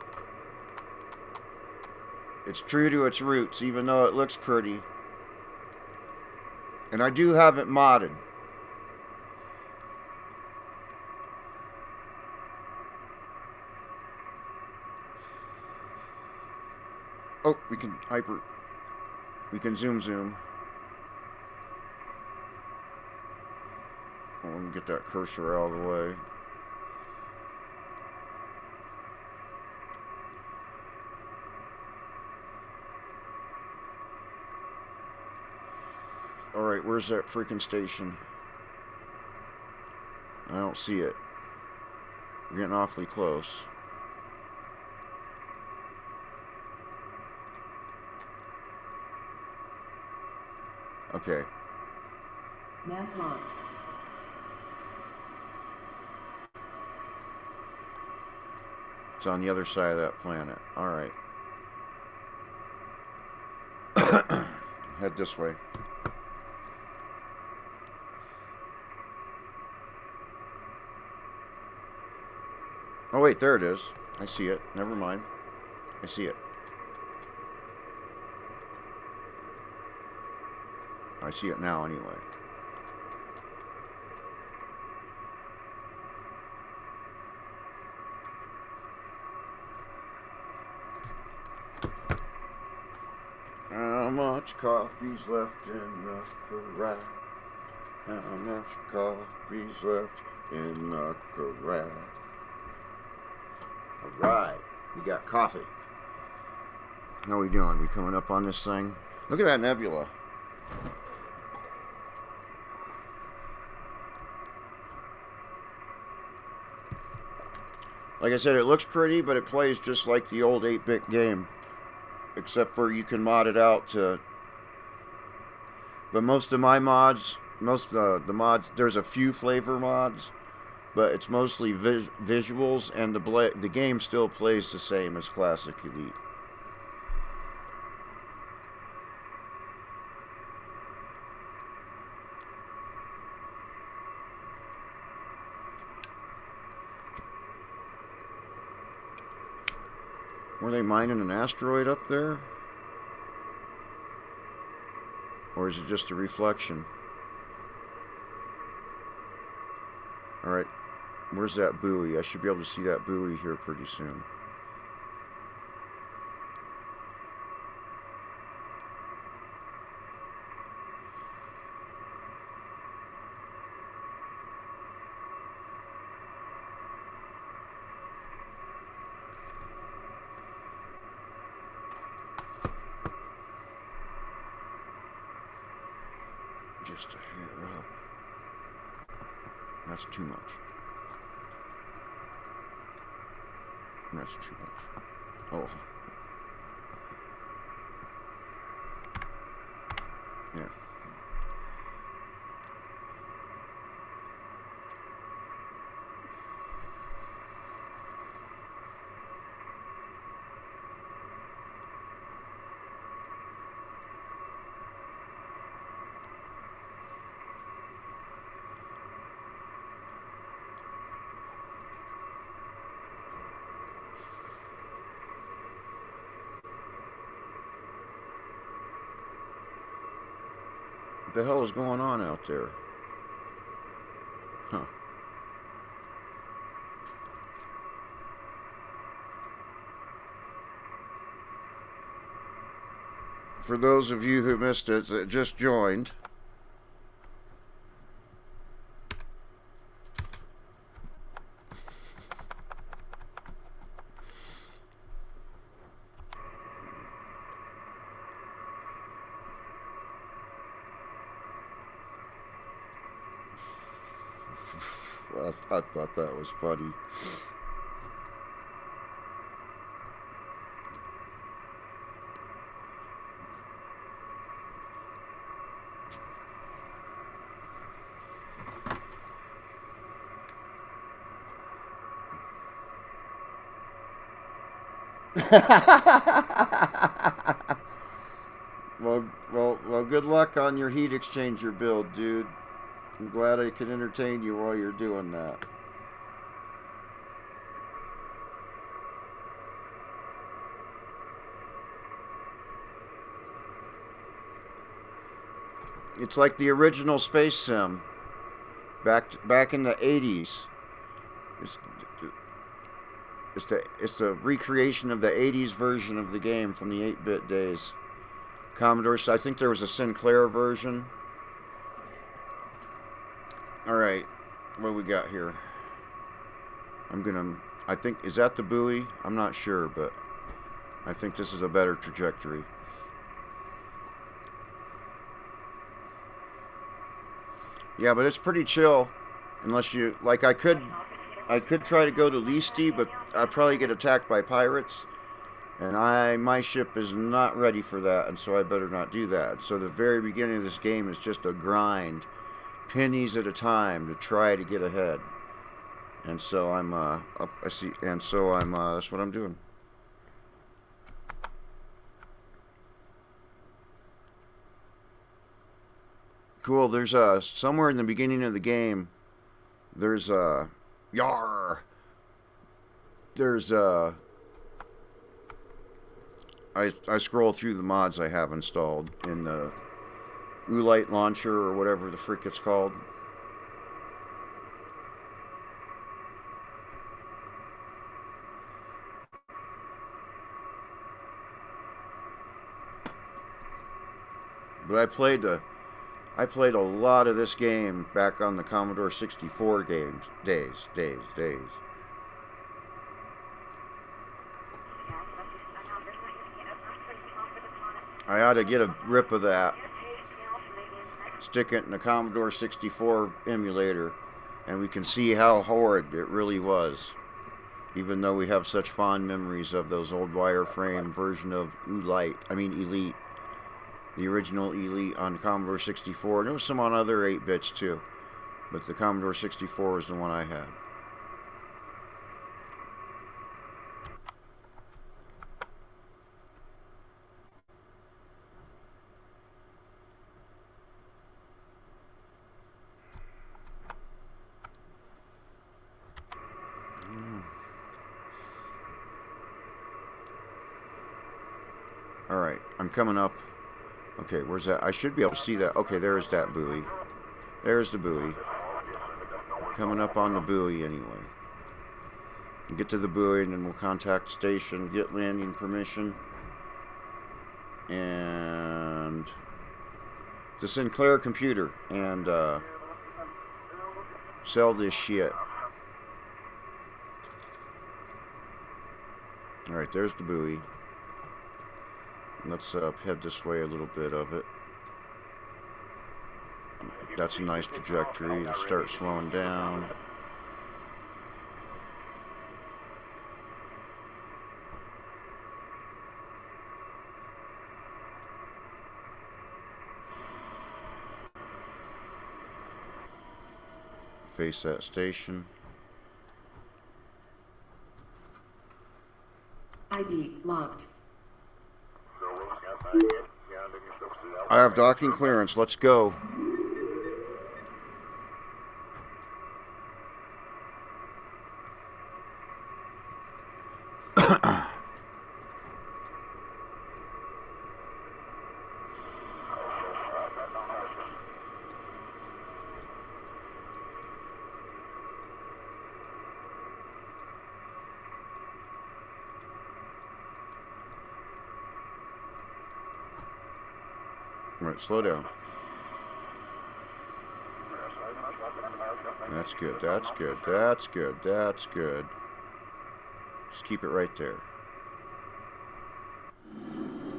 It's true to its roots, even though it looks pretty. And I do have it modded. Oh, we can zoom. Let me get that cursor out of the way. Alright, where's that freaking station? I don't see it. We're getting awfully close. Okay. Mass locked. It's on the other side of that planet. Alright. Head this way. Oh wait, there it is. I see it. Never mind. I see it. I see it now anyway. How much coffee's left in the corral? How much coffee's left in the corral? Alright, we got coffee. How we doing? We coming up on this thing? Look at that nebula. Like I said, it looks pretty, but it plays just like the old 8-bit game. Except for you can mod it out to But most of my mods, most of the mods, there's a few flavor mods, but it's mostly visuals, and the game still plays the same as Classic Elite. Were they mining an asteroid up there? Or is it just a reflection? Alright, where's that buoy? I should be able to see that buoy here pretty soon. Just a hair up. That's too much. That's too much. Oh. Yeah. What the hell is going on out there? Huh. For those of you who missed it, that just joined, I thought that was funny. Well, good luck on your heat exchanger build, dude. I'm glad I could entertain you while you're doing that. It's like the original Space Sim back in the 80s. It's the recreation of the 80s version of the game from the 8-bit days. Commodore, I think there was a Sinclair version. Alright, what do we got here? I think, is that the buoy? I'm not sure, but I think this is a better trajectory. Yeah, but it's pretty chill. Unless you, like, I could try to go to Leasty, but I'd probably get attacked by pirates. And my ship is not ready for that, and so I better not do that. So the very beginning of this game is just a grind, pennies at a time, to try to get ahead. And so that's what I'm doing. Cool, there's somewhere in the beginning of the game, there's I scroll through the mods I have installed in the Oolite launcher or whatever the frick it's called. But I played a lot of this game back on the Commodore 64 days. I ought to get a rip of that, stick it in the Commodore 64 emulator, and we can see how horrid it really was, even though we have such fond memories of those old wireframe version of Elite. The original Elite on Commodore 64. And there was some on other 8-bits too. But the Commodore 64 was the one I had. Alright, I'm coming up. Okay, where's that? I should be able to see that. Okay, there's that buoy. There's the buoy. Coming up on the buoy anyway. Get to the buoy and then we'll contact the station, get landing permission. And the Sinclair computer and sell this shit. Alright, there's the buoy. Let's head this way a little bit of it. That's a nice trajectory. Let's start slowing down. Face that station. ID locked. I have docking clearance. Let's go. Right, slow down. That's good, that's good, that's good, that's good. Just keep it right there.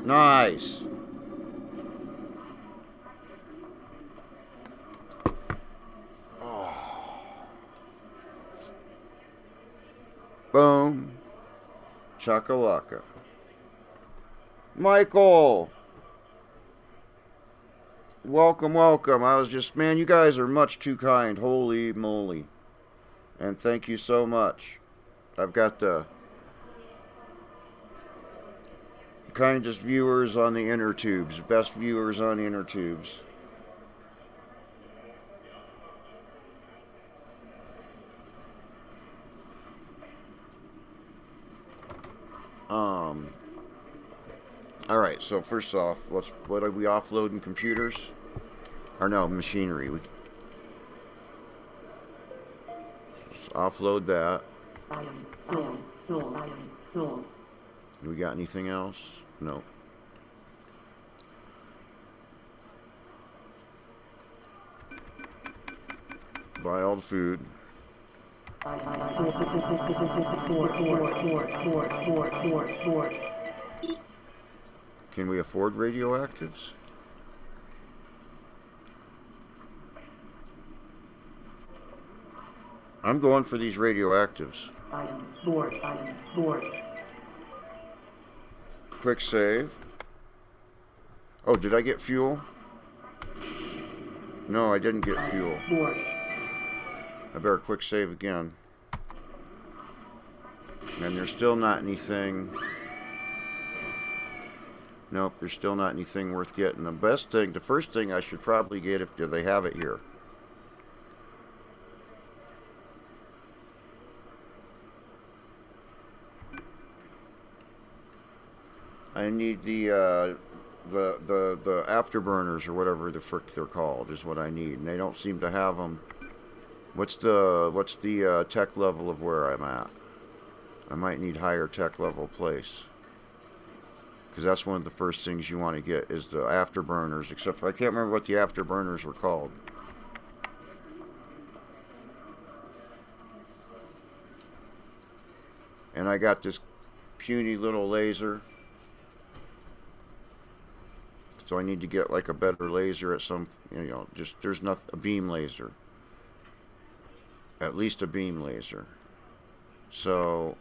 Nice! Oh. Boom. Chakalaka. Michael! Welcome, welcome. I was just, man, you guys are much too kind. Holy moly. And thank you so much. I've got the kindest viewers on the inner tubes. Best viewers on the inner tubes. Alright, so first off, what are we offloading? Computers? Or no, machinery. Let's offload that. Item sold. Sold. Item sold. Do we got anything else? No. Buy all the food. Can we afford radioactives? I'm going for these radioactives. Item board. Item board. Quick save. Oh, did I get fuel? No, I didn't get fuel. Board. I better quick save again. And there's still not anything. Nope, there's still not anything worth getting. The first thing I should probably get, if do they have it here? I need the afterburners or whatever the frick they're called is what I need, and they don't seem to have them. What's the tech level of where I'm at? I might need higher tech level place. Because that's one of the first things you want to get is the afterburners, except for I can't remember what the afterburners were called. And I got this puny little laser. So I need to get like a better laser at some, just there's nothing, a beam laser. At least a beam laser. So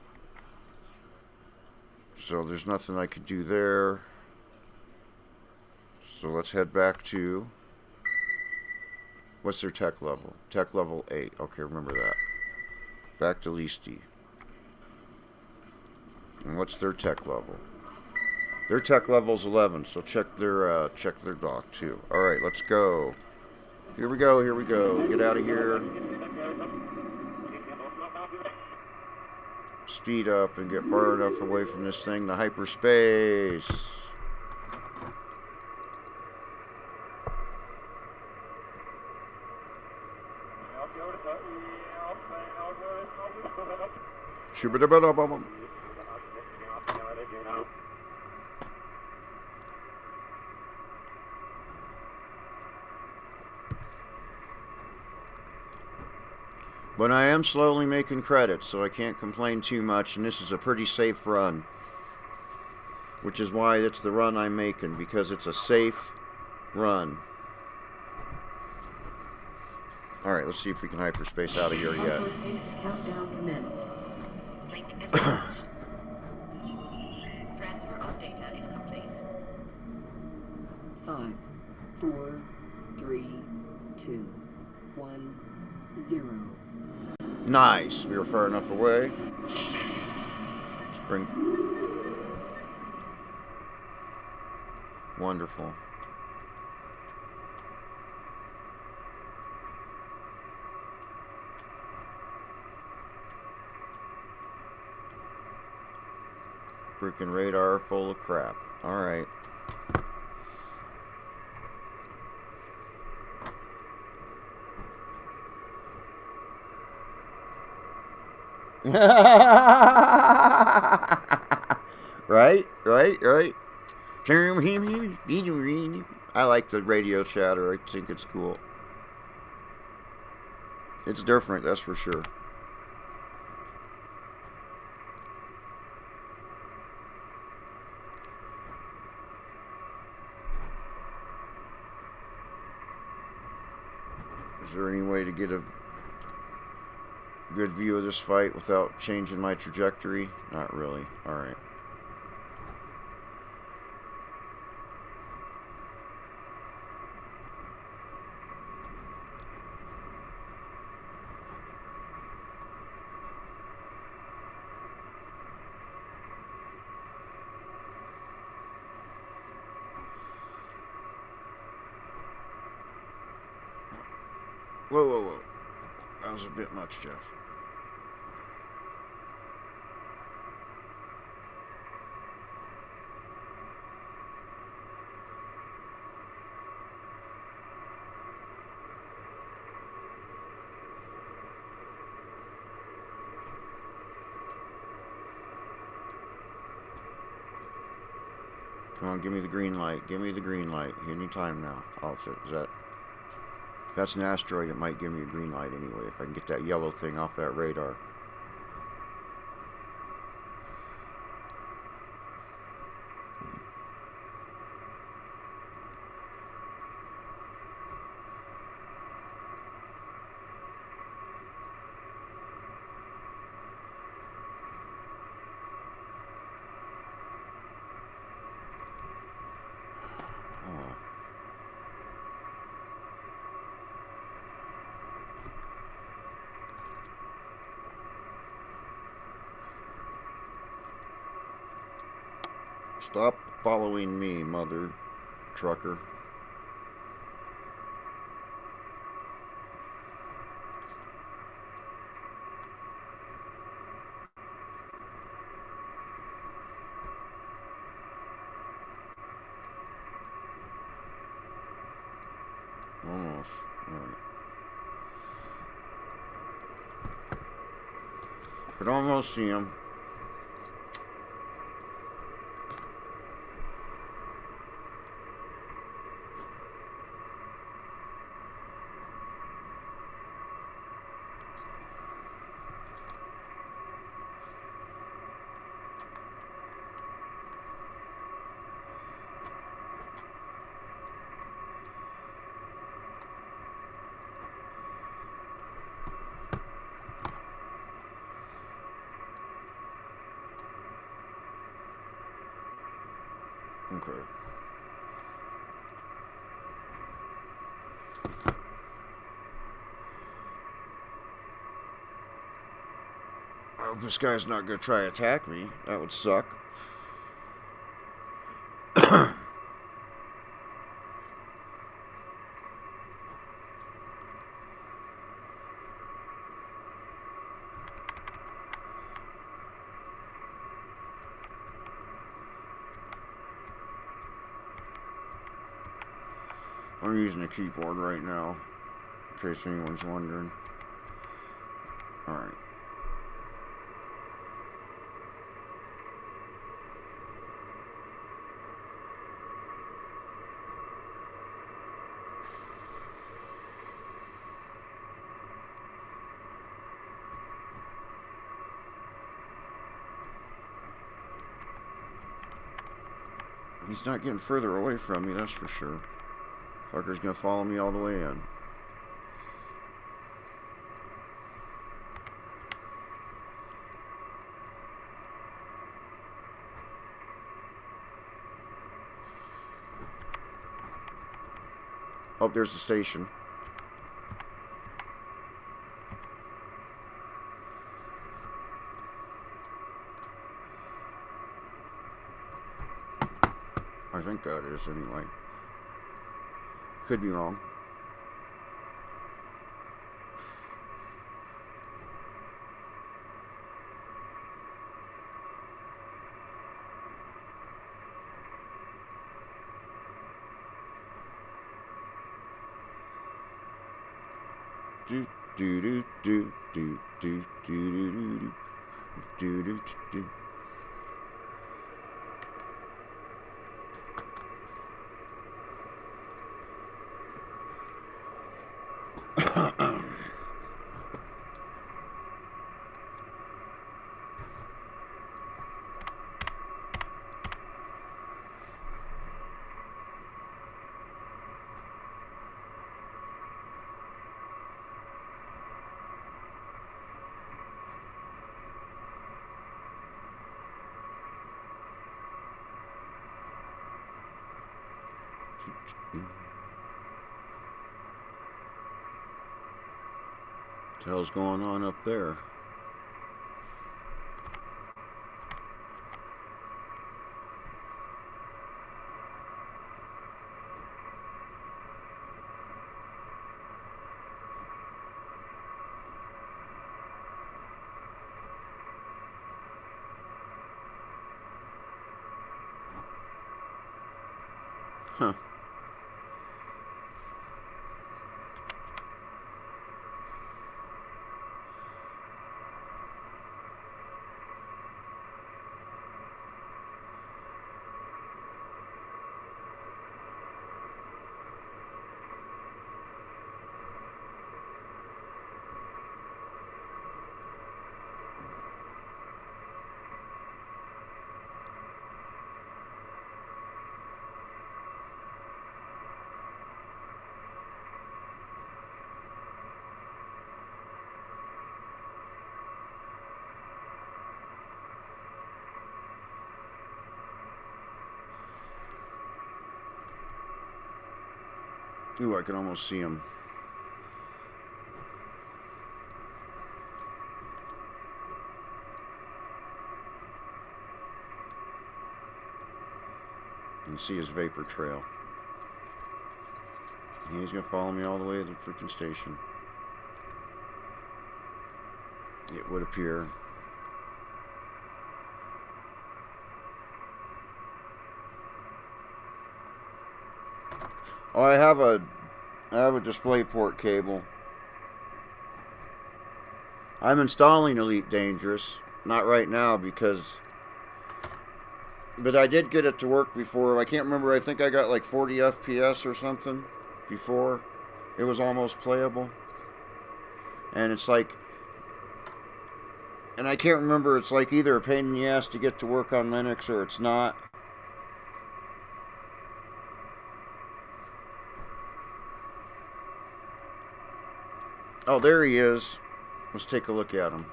there's nothing I could do there. So let's head back to... What's their tech level? Tech level 8. Okay, remember that. Back to Leasty. And what's their tech level? Their tech level's 11, so check their dock too. Alright, let's go. Here we go, here we go. Get out of here. Speed up and get far enough away from this thing to hyperspace. Shoo-ba-da-ba-da-ba-bum. But I am slowly making credits, so I can't complain too much, and this is a pretty safe run. Which is why it's the run I'm making, because it's a safe run. Alright, let's see if we can hyperspace out of here yet. Hyperspace countdown commenced. Link is established. Transfer of data is complete. 5, 4, 3, 2, 1, 0. Nice. We were far enough away. Spring. Wonderful. Freaking radar full of crap. Alright. Right? I like the radio chatter. I think it's cool. It's different, that's for sure. Is there any way to get a good view of this fight without changing my trajectory? Not really. Alright. Whoa. That was a bit much, Jeff. Come on, give me the green light. Give me the green light. Any time now. Oh, is that... If that's an asteroid, it might give me a green light anyway, if I can get that yellow thing off that radar. Stop following me, mother trucker. Almost. Alright. Could almost see him. Okay. hope this guy's not going to try to attack me. That would suck. I'm using a keyboard right now, in case anyone's wondering. Alright. He's not getting further away from me, that's for sure. Fucker's gonna follow me all the way in. Oh, there's the station. I think that is, anyway. Could be wrong. Do do do do do do do do do do do. What the hell's going on up there? Huh. Ooh, I can almost see him. You can see his vapor trail. And he's gonna follow me all the way to the freaking station. It would appear. Oh, I have a display port cable. I'm installing Elite Dangerous. Not right now because... But I did get it to work before. I can't remember. I think I got like 40 FPS or something before. It was almost playable. And it's like... And I can't remember. It's like either a pain in the ass to get to work on Linux or it's not. Oh, there he is. Let's take a look at him.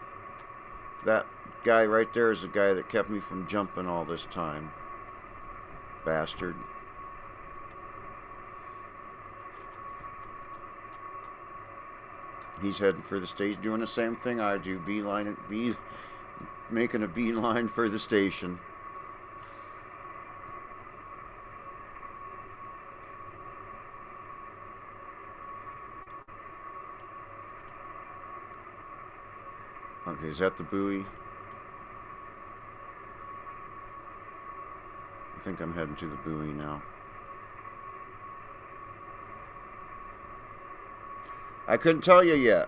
That guy right there is the guy that kept me from jumping all this time. Bastard. He's heading for the stage, doing the same thing I do. making a beeline for the station. Okay, is that the buoy? I think I'm heading to the buoy now. I couldn't tell you yet,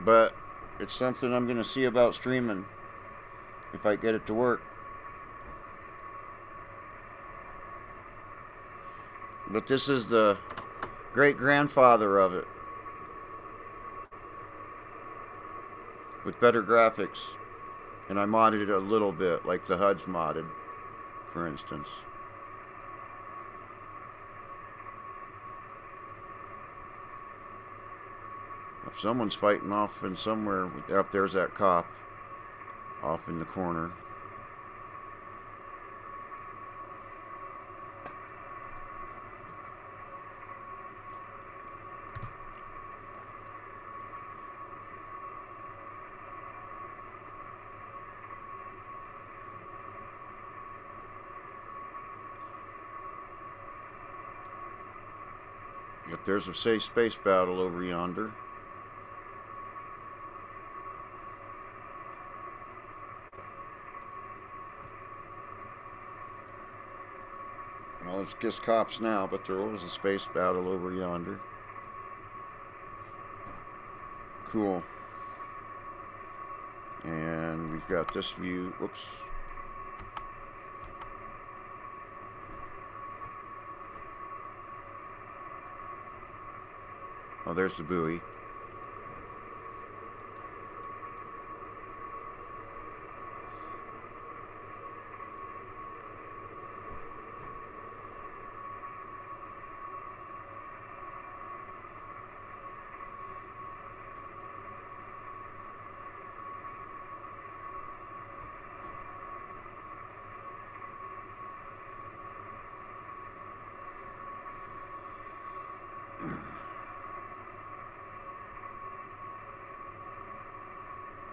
but it's something I'm going to see about streaming if I get it to work. But this is the great-grandfather of it, with better graphics, and I modded it a little bit, like the HUD's modded, for instance. If someone's fighting off in somewhere, up there's that cop, off in the corner. If there's a safe space battle over yonder. Well, it's just cops now, but there was a space battle over yonder. Cool. And we've got this view. Whoops. Oh, there's the buoy.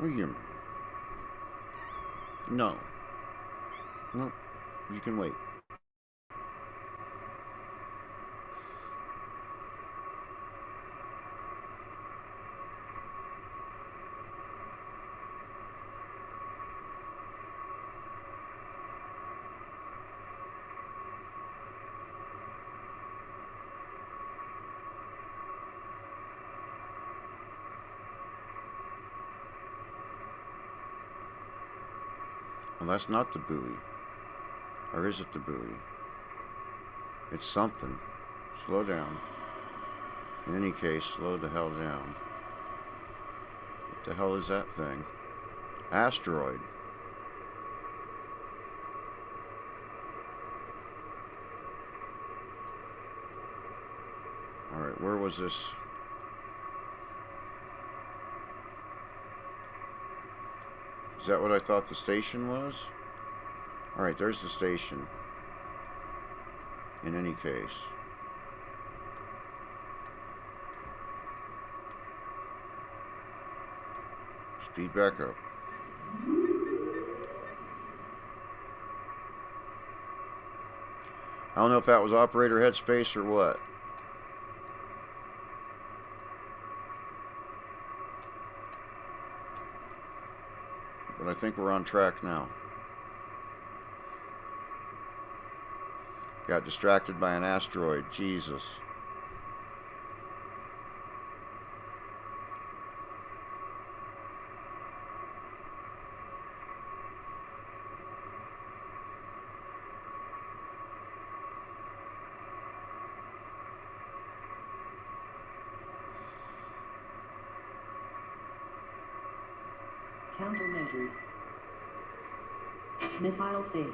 William. No. No. You can wait. Well, that's not the buoy. Or is it the buoy? It's something. Slow down. In any case, slow the hell down. What the hell is that thing? Asteroid. Alright, where was this? Is that what I thought the station was? Alright, there's the station. In any case. Speed back up. I don't know if that was operator headspace or what. But I think we're on track now. Got distracted by an asteroid. Jesus. Countermeasures. Missile safe.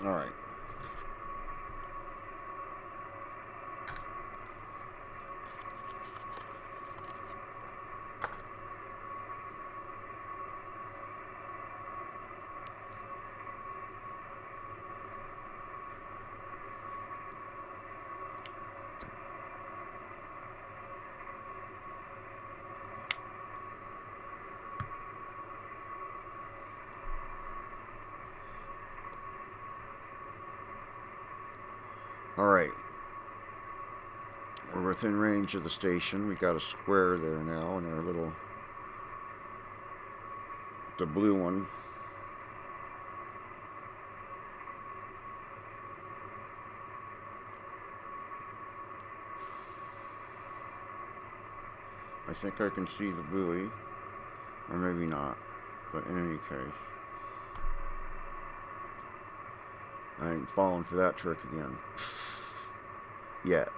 All right. Alright. We're within range of the station. We got a square there now, and our little... the blue one. I think I can see the buoy. Or maybe not. But in any case... I ain't falling for that trick again. Yet.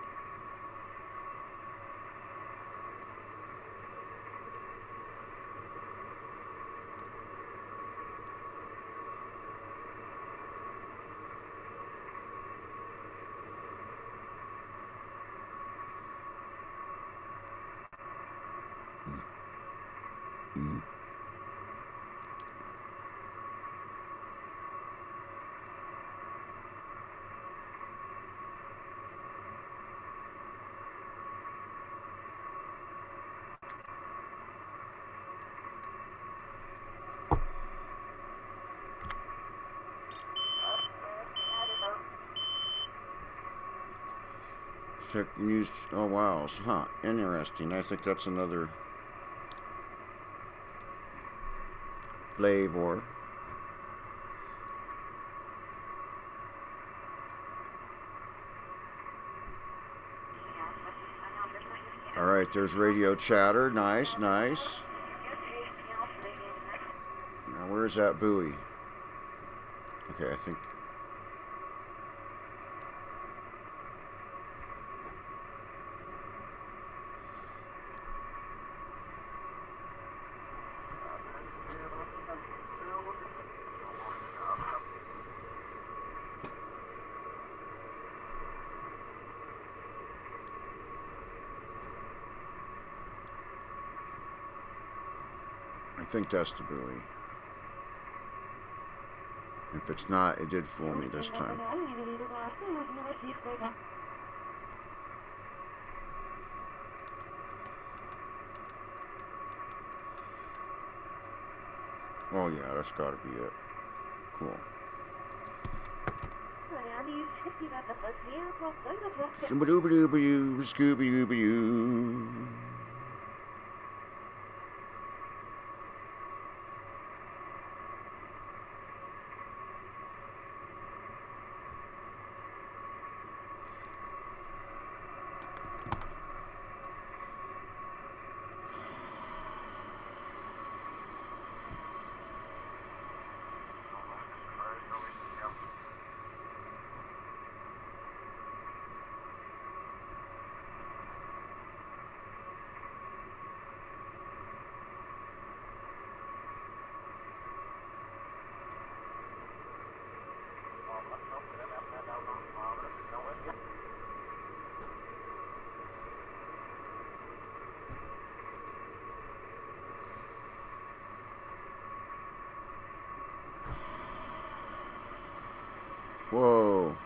Check used. Oh wow, huh? Interesting. I think that's another flavor. All right, there's radio chatter. Nice, nice. Now where's that buoy? Okay, I think. I think that's the buoy. If it's not, it did fool me this time. Oh yeah, that's gotta be it. Cool. Scooby-Dooby-Doo, Scooby-Dooby-Doo. Whoa.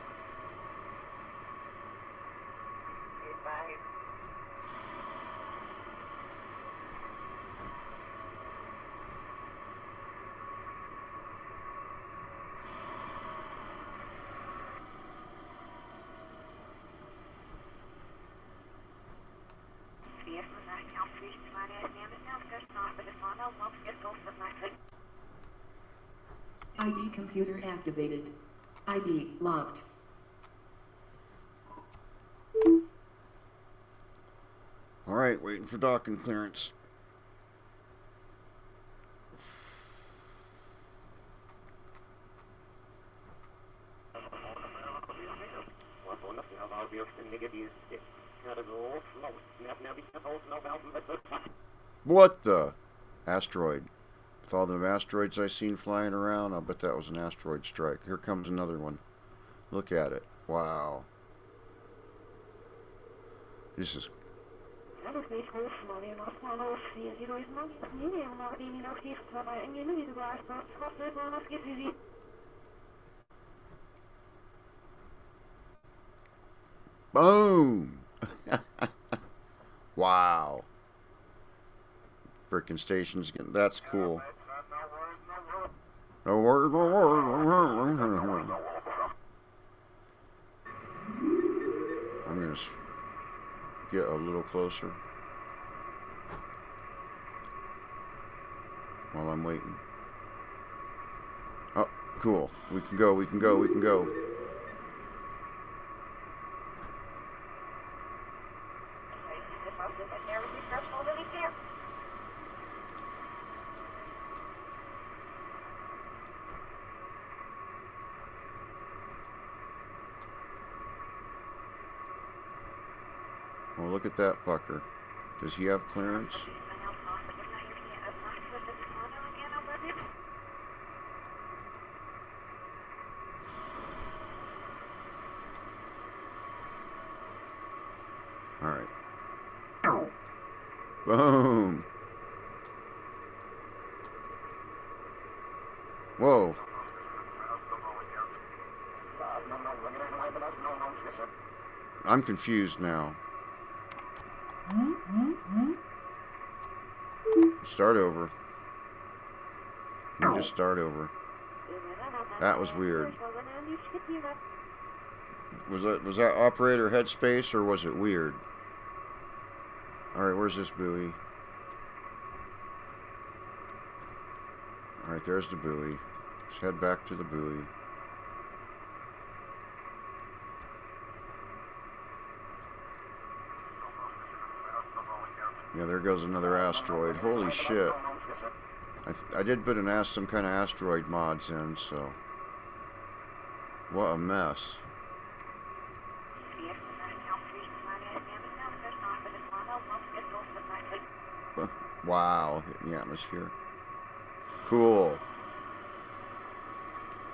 ID computer activated. ID locked. All right, waiting for docking clearance. What the? Asteroid. With all the asteroids I seen flying around, I'll bet that was an asteroid strike. Here comes another one. Look at it. Wow. This is... Boom! Wow. Frickin' stations getting... That's cool. No word, no word. just get a little closer while I'm waiting. Oh, cool. We can go, we can go, we can go. Well, look at that fucker. Does he have clearance? Alright. Boom! Whoa. I'm confused now. Start over. You just start over. That was weird. Was that operator headspace or was it weird? Alright, where's this buoy? Alright, there's the buoy. Let's head back to the buoy. Yeah, there goes another asteroid. Holy shit. I did put some kind of asteroid mods in, so... What a mess. Wow, hitting the atmosphere. Cool.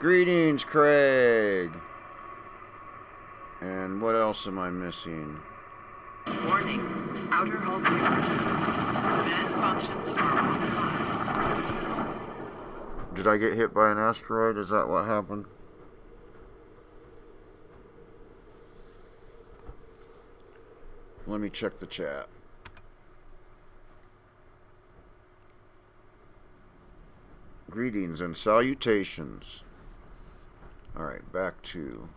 Greetings, Craig! And what else am I missing? Warning. Outer hull clear. Command functions are online. Did I get hit by an asteroid? Is that what happened? Let me check the chat. Greetings and salutations. Alright, back to...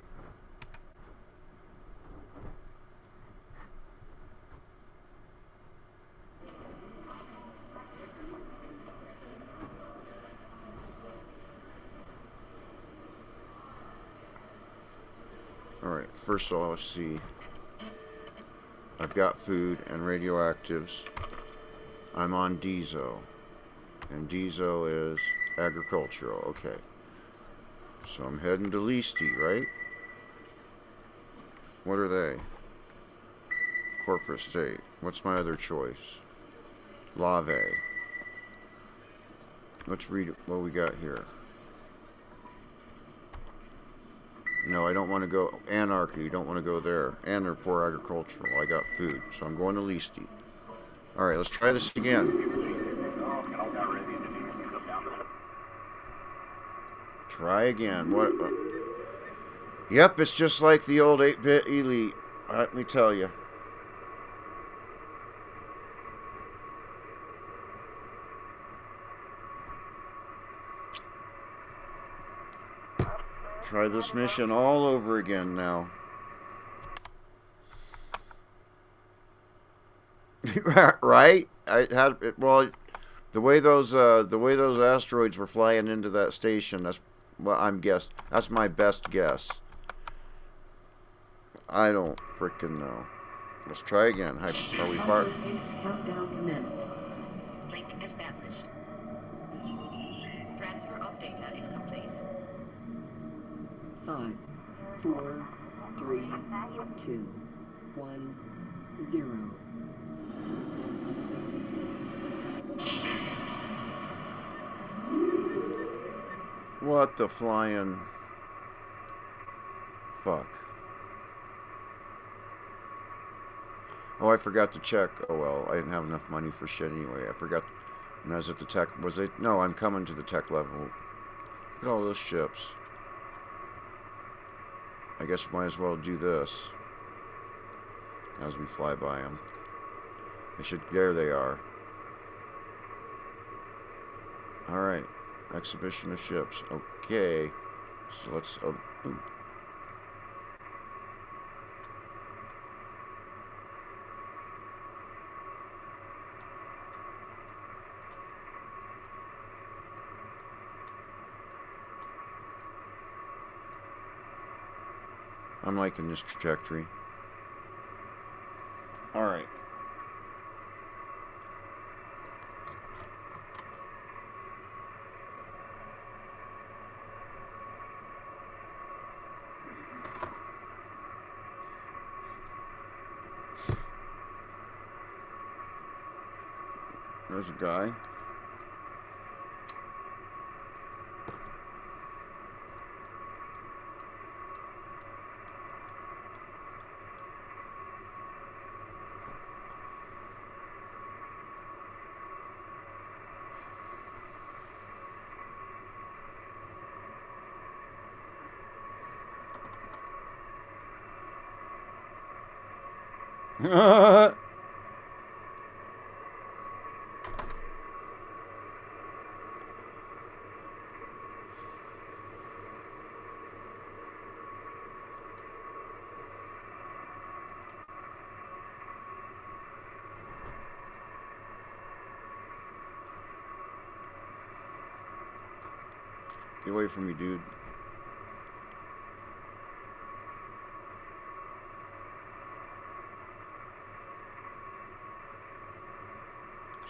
Alright, first of all, let's see. I've got food and radioactives. I'm on Dezo. And Dezo is agricultural. Okay. So I'm heading to Listi, right? What are they? Corporate state. What's my other choice? Lave. Let's read what we got here. No, I don't want to go... Anarchy, don't want to go there. And they're poor agricultural. I got food, so I'm going to Listi. Alright, let's try this again. Try again. What? Yep, it's just like the old 8-bit Elite. Let me tell you. Try this mission all over again now. Right? Well, the way those asteroids were flying into that station, that's what that's my best guess. I don't frickin' know. Let's try again. Are we far? Countdown commenced. Link established. Transfer of data is complete. 5, 4, 3, 2, 1, 0. What the flying... Fuck. Oh, I forgot to check. Oh well, I didn't have enough money for shit anyway. I forgot. When I was at the tech... Was it? No, I'm coming to the tech level. Look at all those ships. I guess might as well do this. As we fly by them. There they are. Alright. Exhibition of ships. Okay. So let's... I'm liking this trajectory. Alright. There's a guy. Get away from me, dude.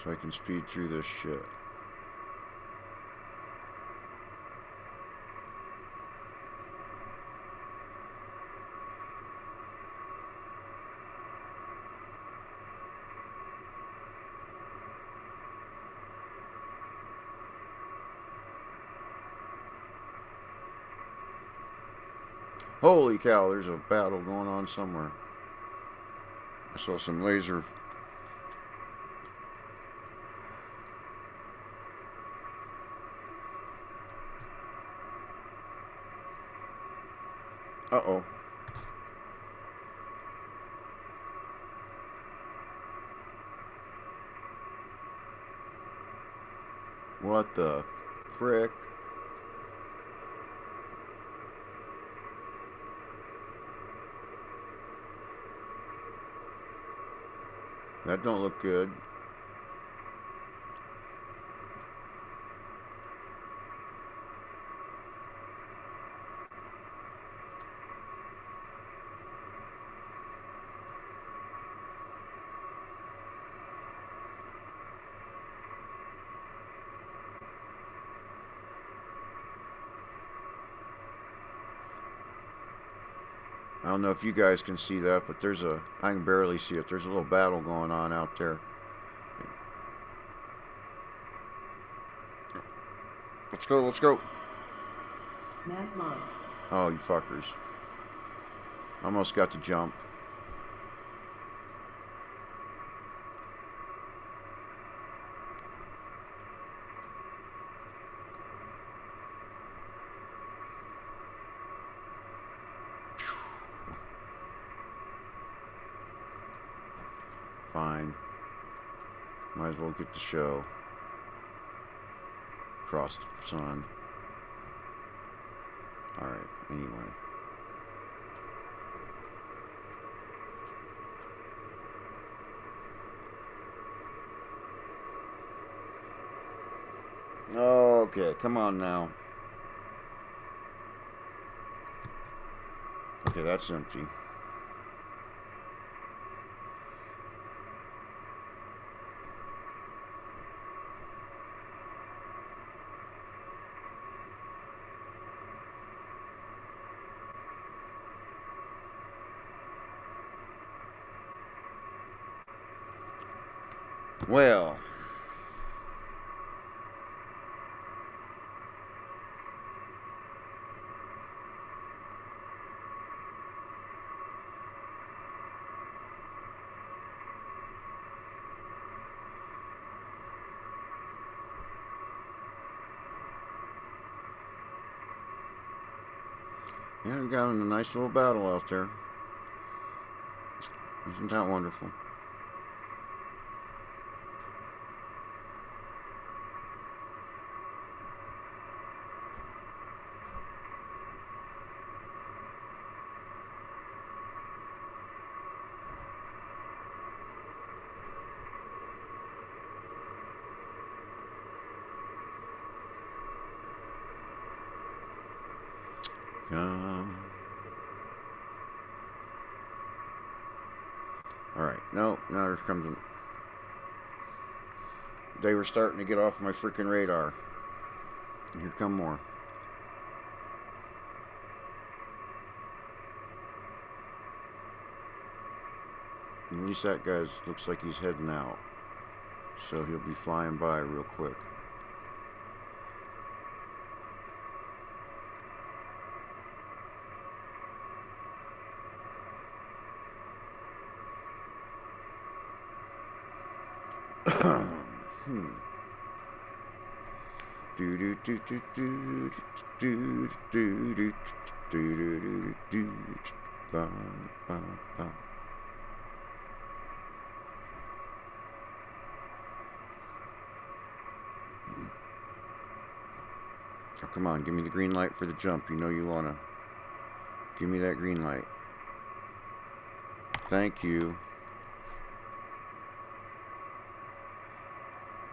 So I can speed through this shit. Holy cow, there's a battle going on somewhere. I saw some laser. Uh-oh. What the frick? That don't look good. I don't know if you guys can see that, but I can barely see it. There's a little battle going on out there. Let's go, let's go. Mass locked. Oh, you fuckers. Almost got to jump. Fine. Might as well get the show. Cross the sun. Alright, anyway. Okay, come on now. Okay, that's empty. Well, yeah, we got in a nice little battle out there. Isn't that wonderful? Alright, no, now there comes they were starting to get off my freaking radar. And here come more. At least that guy looks like he's heading out. So he'll be flying by real quick. Do do do do do do do do do do do. Oh, come on, give me the green light for the jump. You know you wanna. Give me that green light. Thank you.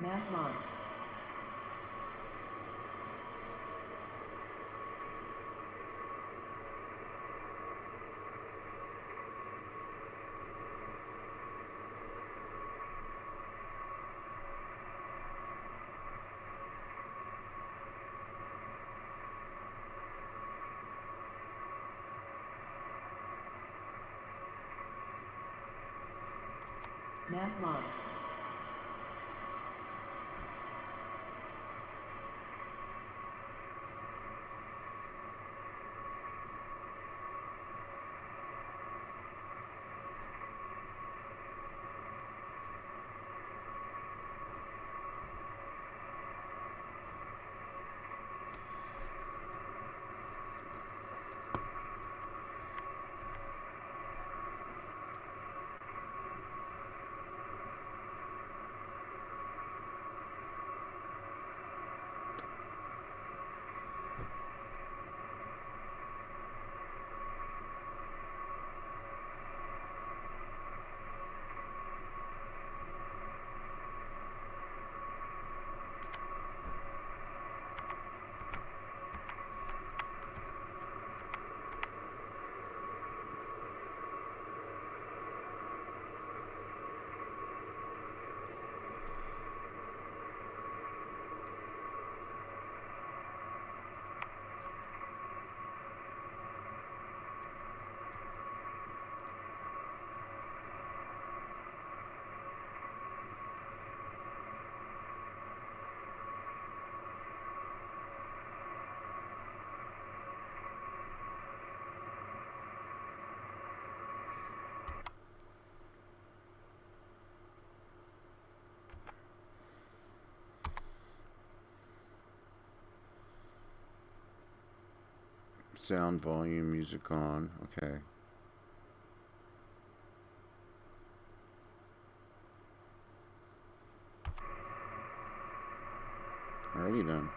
Mass locked. Mass locked. Sound volume, music on. Okay. Alrighty then.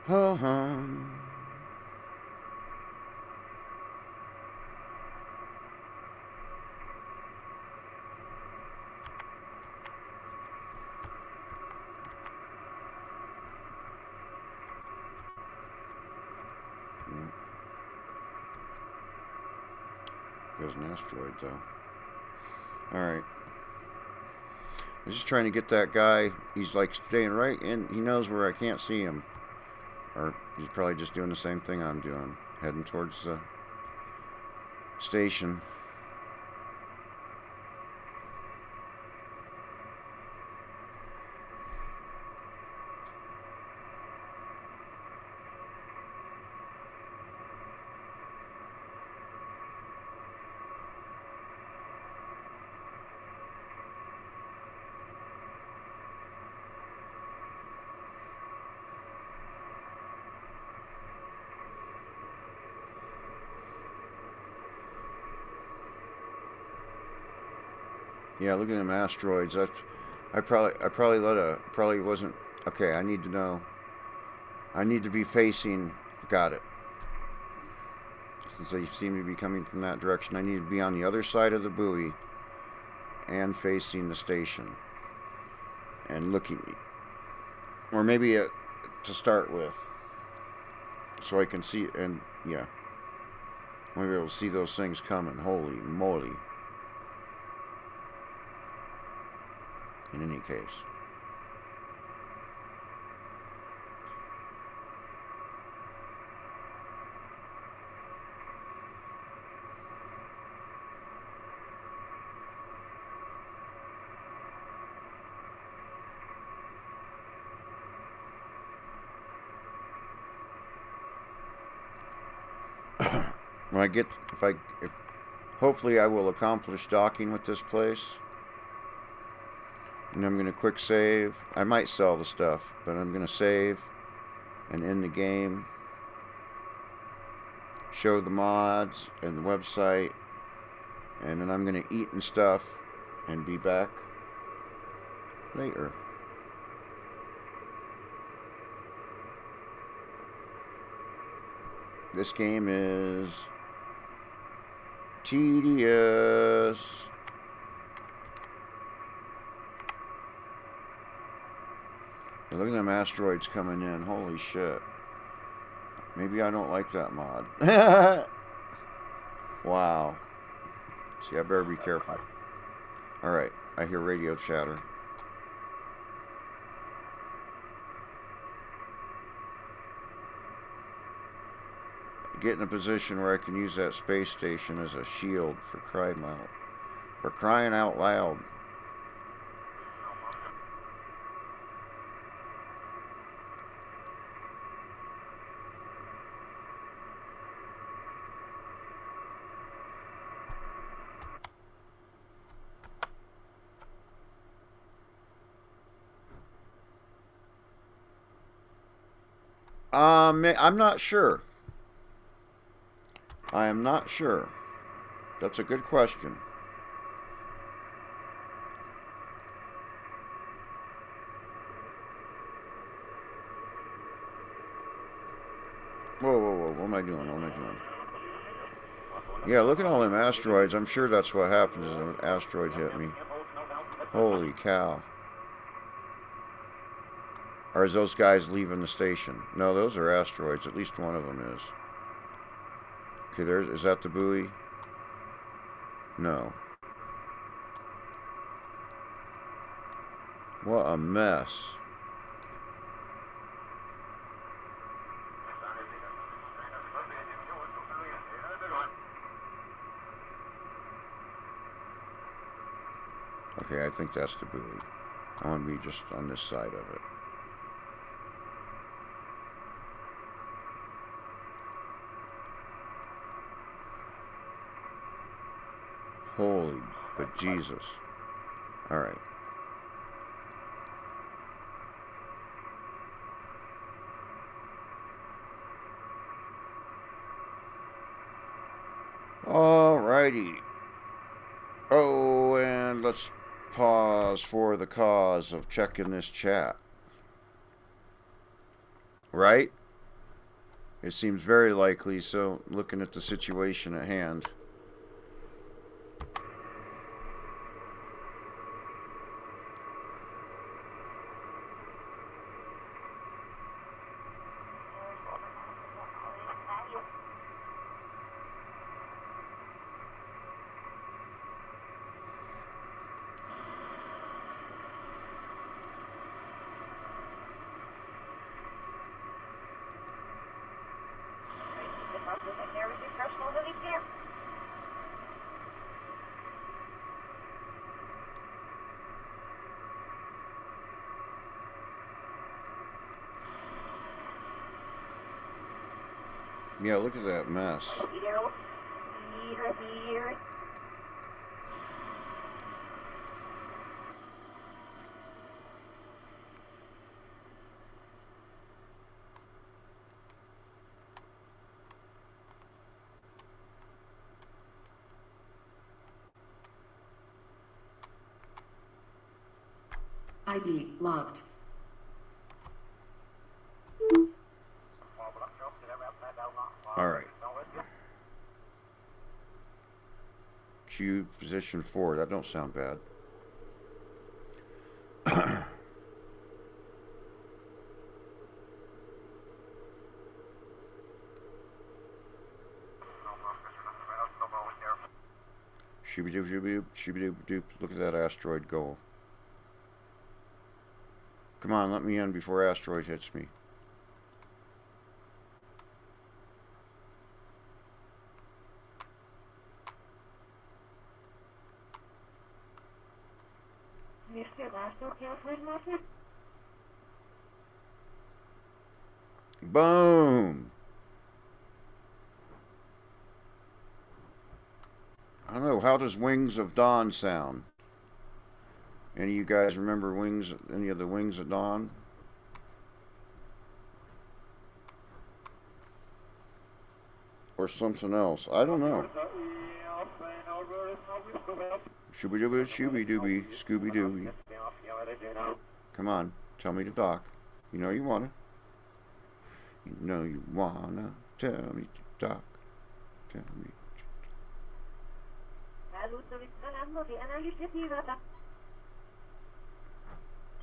Ho hum. There's an asteroid though. Alright. I'm just trying to get that guy. He's like staying right in. He knows where I can't see him. Or he's probably just doing the same thing I'm doing. Heading towards the station. Yeah, look at them asteroids. I probably wasn't okay. I need to know. I need to be facing. Got it. Since they seem to be coming from that direction, I need to be on the other side of the buoy and facing the station and looking, or maybe to start with, so I can see. And yeah, maybe I'll see those things coming. Holy moly! In any case. When I get, if hopefully I will accomplish docking with this place. And I'm going to quick save. I might sell the stuff, but I'm going to save and end the game. Show the mods and the website. And then I'm going to eat and stuff and be back later. This game is tedious. And look at them asteroids coming in. Holy shit. Maybe I don't like that mod. Wow. See, I better be careful. Alright, I hear radio chatter. Get in a position where I can use that space station as a shield for crying out loud. I'm not sure. I am not sure. That's a good question. Whoa, whoa, whoa. What am I doing? What am I doing? Yeah, look at all them asteroids. I'm sure that's what happens if an asteroid hit me. Holy cow. Or is those guys leaving the station? No, those are asteroids. At least one of them is. Okay, is that the buoy? No. What a mess. Okay, I think that's the buoy. I want to be just on this side of it. Holy, but Jesus. Alright. Alrighty. Oh, and let's pause for the cause of checking this chat. Right? It seems very likely, so looking at the situation at hand. Yeah, look at that mess. ID locked. All right. Q position 4. That don't sound bad. Shooby-doo, shooby-doo, shooby-doo-doo. Look at that asteroid go. Come on, let me in before asteroid hits me. Boom! I don't know, how does Wings of Dawn sound? Any of you guys remember any of the Wings of Dawn? Or something else? I don't know. Shooby-dooby, shooby-dooby, scooby-dooby. Come on, tell me to dock. You know you wanna. You know you wanna. Tell me to dock. Tell me.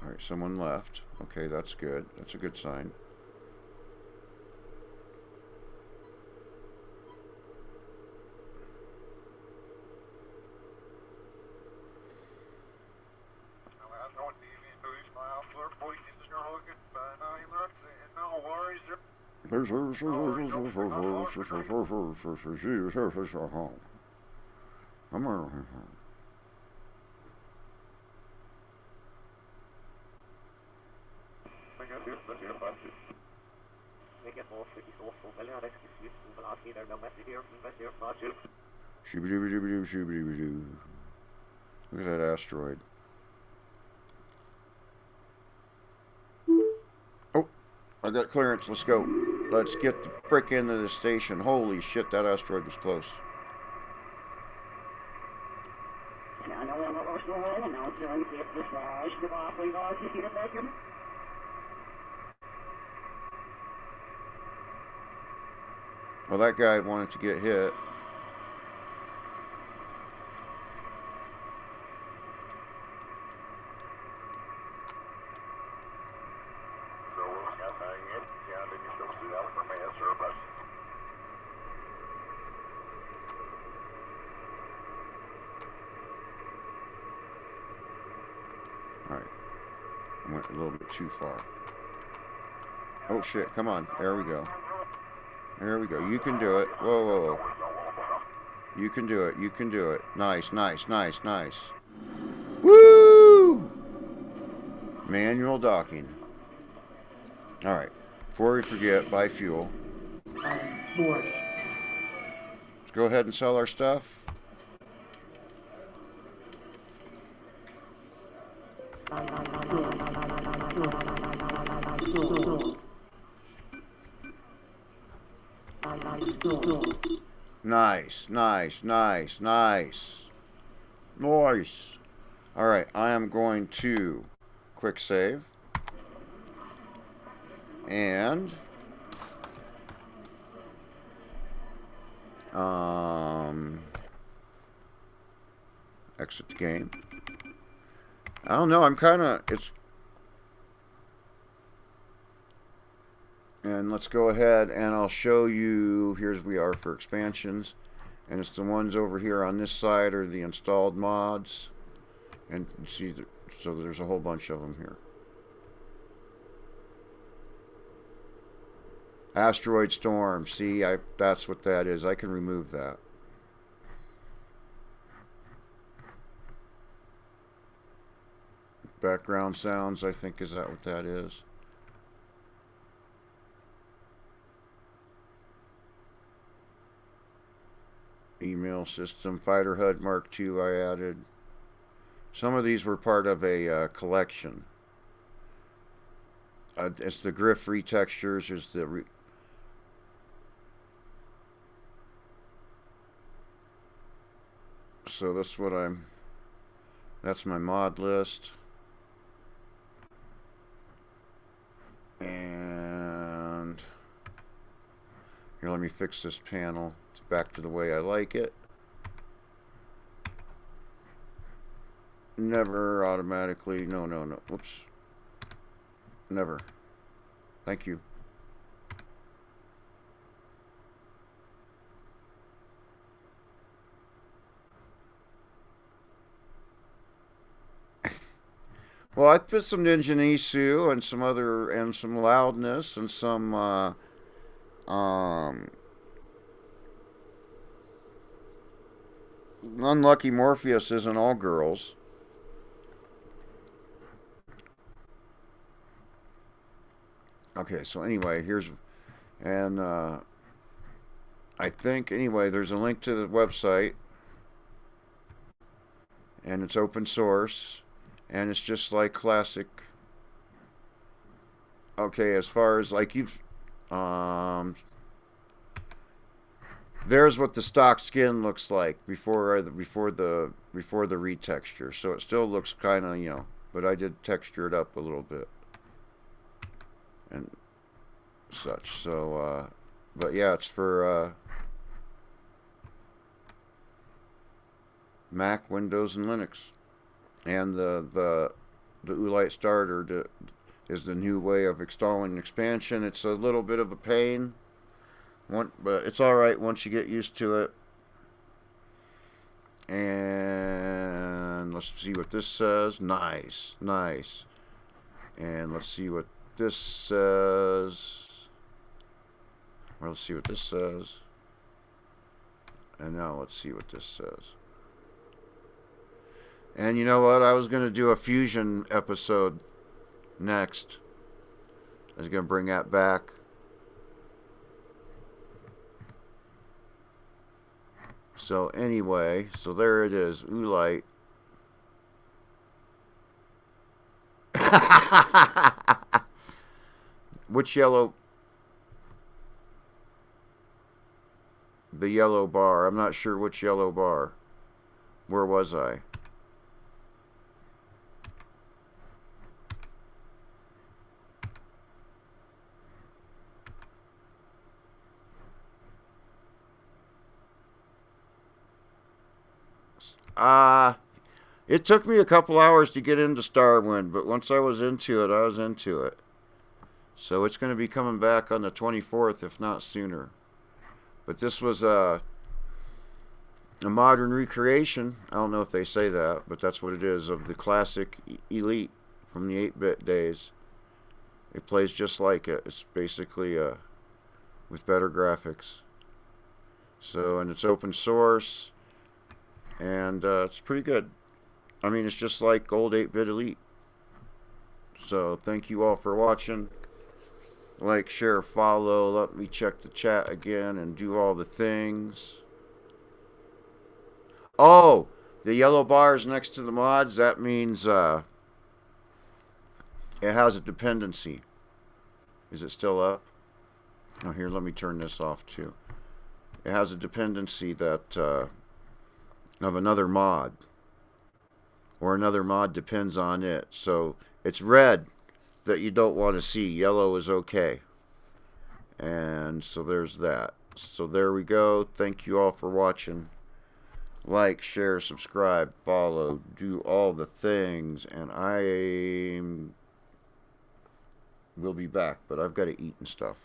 Alright, someone left. Okay, that's good. That's a good sign. Shooby-dooby-dooby-doo, shooby-dooby-doo. Look at that asteroid. Oh, I got clearance. Let's go. Let's get the frick into the station. Holy shit, that asteroid was close. Well, that guy wanted to get hit. Alright. I went a little bit too far. Oh shit, come on. There we go. There we go. You can do it. Whoa, whoa, whoa. You can do it. You can do it. Nice, nice, nice, nice. Woo! Manual docking. Alright. Before we forget, buy fuel. Board. Let's go ahead and sell our stuff. Nice, nice, nice, nice. Nice. Alright, I am going to quick save. And exit the game. I don't know, I'm kinda and let's go ahead and I'll show you. Here's we are for expansions, and it's the ones over here on this side are the installed mods, and you see so there's a whole bunch of them here. Asteroid Storm, see, that's what that is. I can remove that. Background sounds, I think, is that what that is? Email system, Fighter HUD Mark II I added. Some of these were part of a collection. It's the Griff retextures, there's the so that's what that's my mod list. And here, let me fix this panel. It's back to the way I like it. Never automatically. No. Whoops. Never. Thank you. Well, I put some Ninja Nisu and some other, and some loudness and some Unlucky Morpheus isn't all girls. Okay, so anyway, and I think, anyway, there's a link to the website, and it's open source, and it's just like classic. Okay, as far as like there's what the stock skin looks like before the retexture. So it still looks kind of, but I did texture it up a little bit and such. So, but yeah, it's for Mac, Windows, and Linux, and the Oolite starter is the new way of installing expansion. It's a little bit of a pain. But it's alright once you get used to it. And let's see what this says. Nice. And let's see what this says. Well, let's see what this says. And now let's see what this says. And you know what? I was going to do a Fusion episode next. I was going to bring that back. So anyway, so there it is, Oolite. Which yellow? The yellow bar. I'm not sure which yellow bar. Where was I? It took me a couple hours to get into Starwind, but once I was into it, I was into it. So it's going to be coming back on the 24th, if not sooner. But this was a modern recreation. I don't know if they say that, but that's what it is, of the classic Elite from the 8-bit days. It plays just like it. It's basically with better graphics. So, and it's open source. And it's pretty good. I mean, it's just like old 8-bit Elite. So, thank you all for watching. Like, share, follow. Let me check the chat again and do all the things. Oh, the yellow bars next to the mods, that means it has a dependency. Is it still up? Oh, here, let me turn this off too. It has a dependency that of another mod, or another mod depends on it. So it's red that you don't want to see. Yellow is okay. And so there's that. So there we go. Thank you all for watching. Like, share, subscribe, follow, do all the things, and I will be back, but I've got to eat and stuff.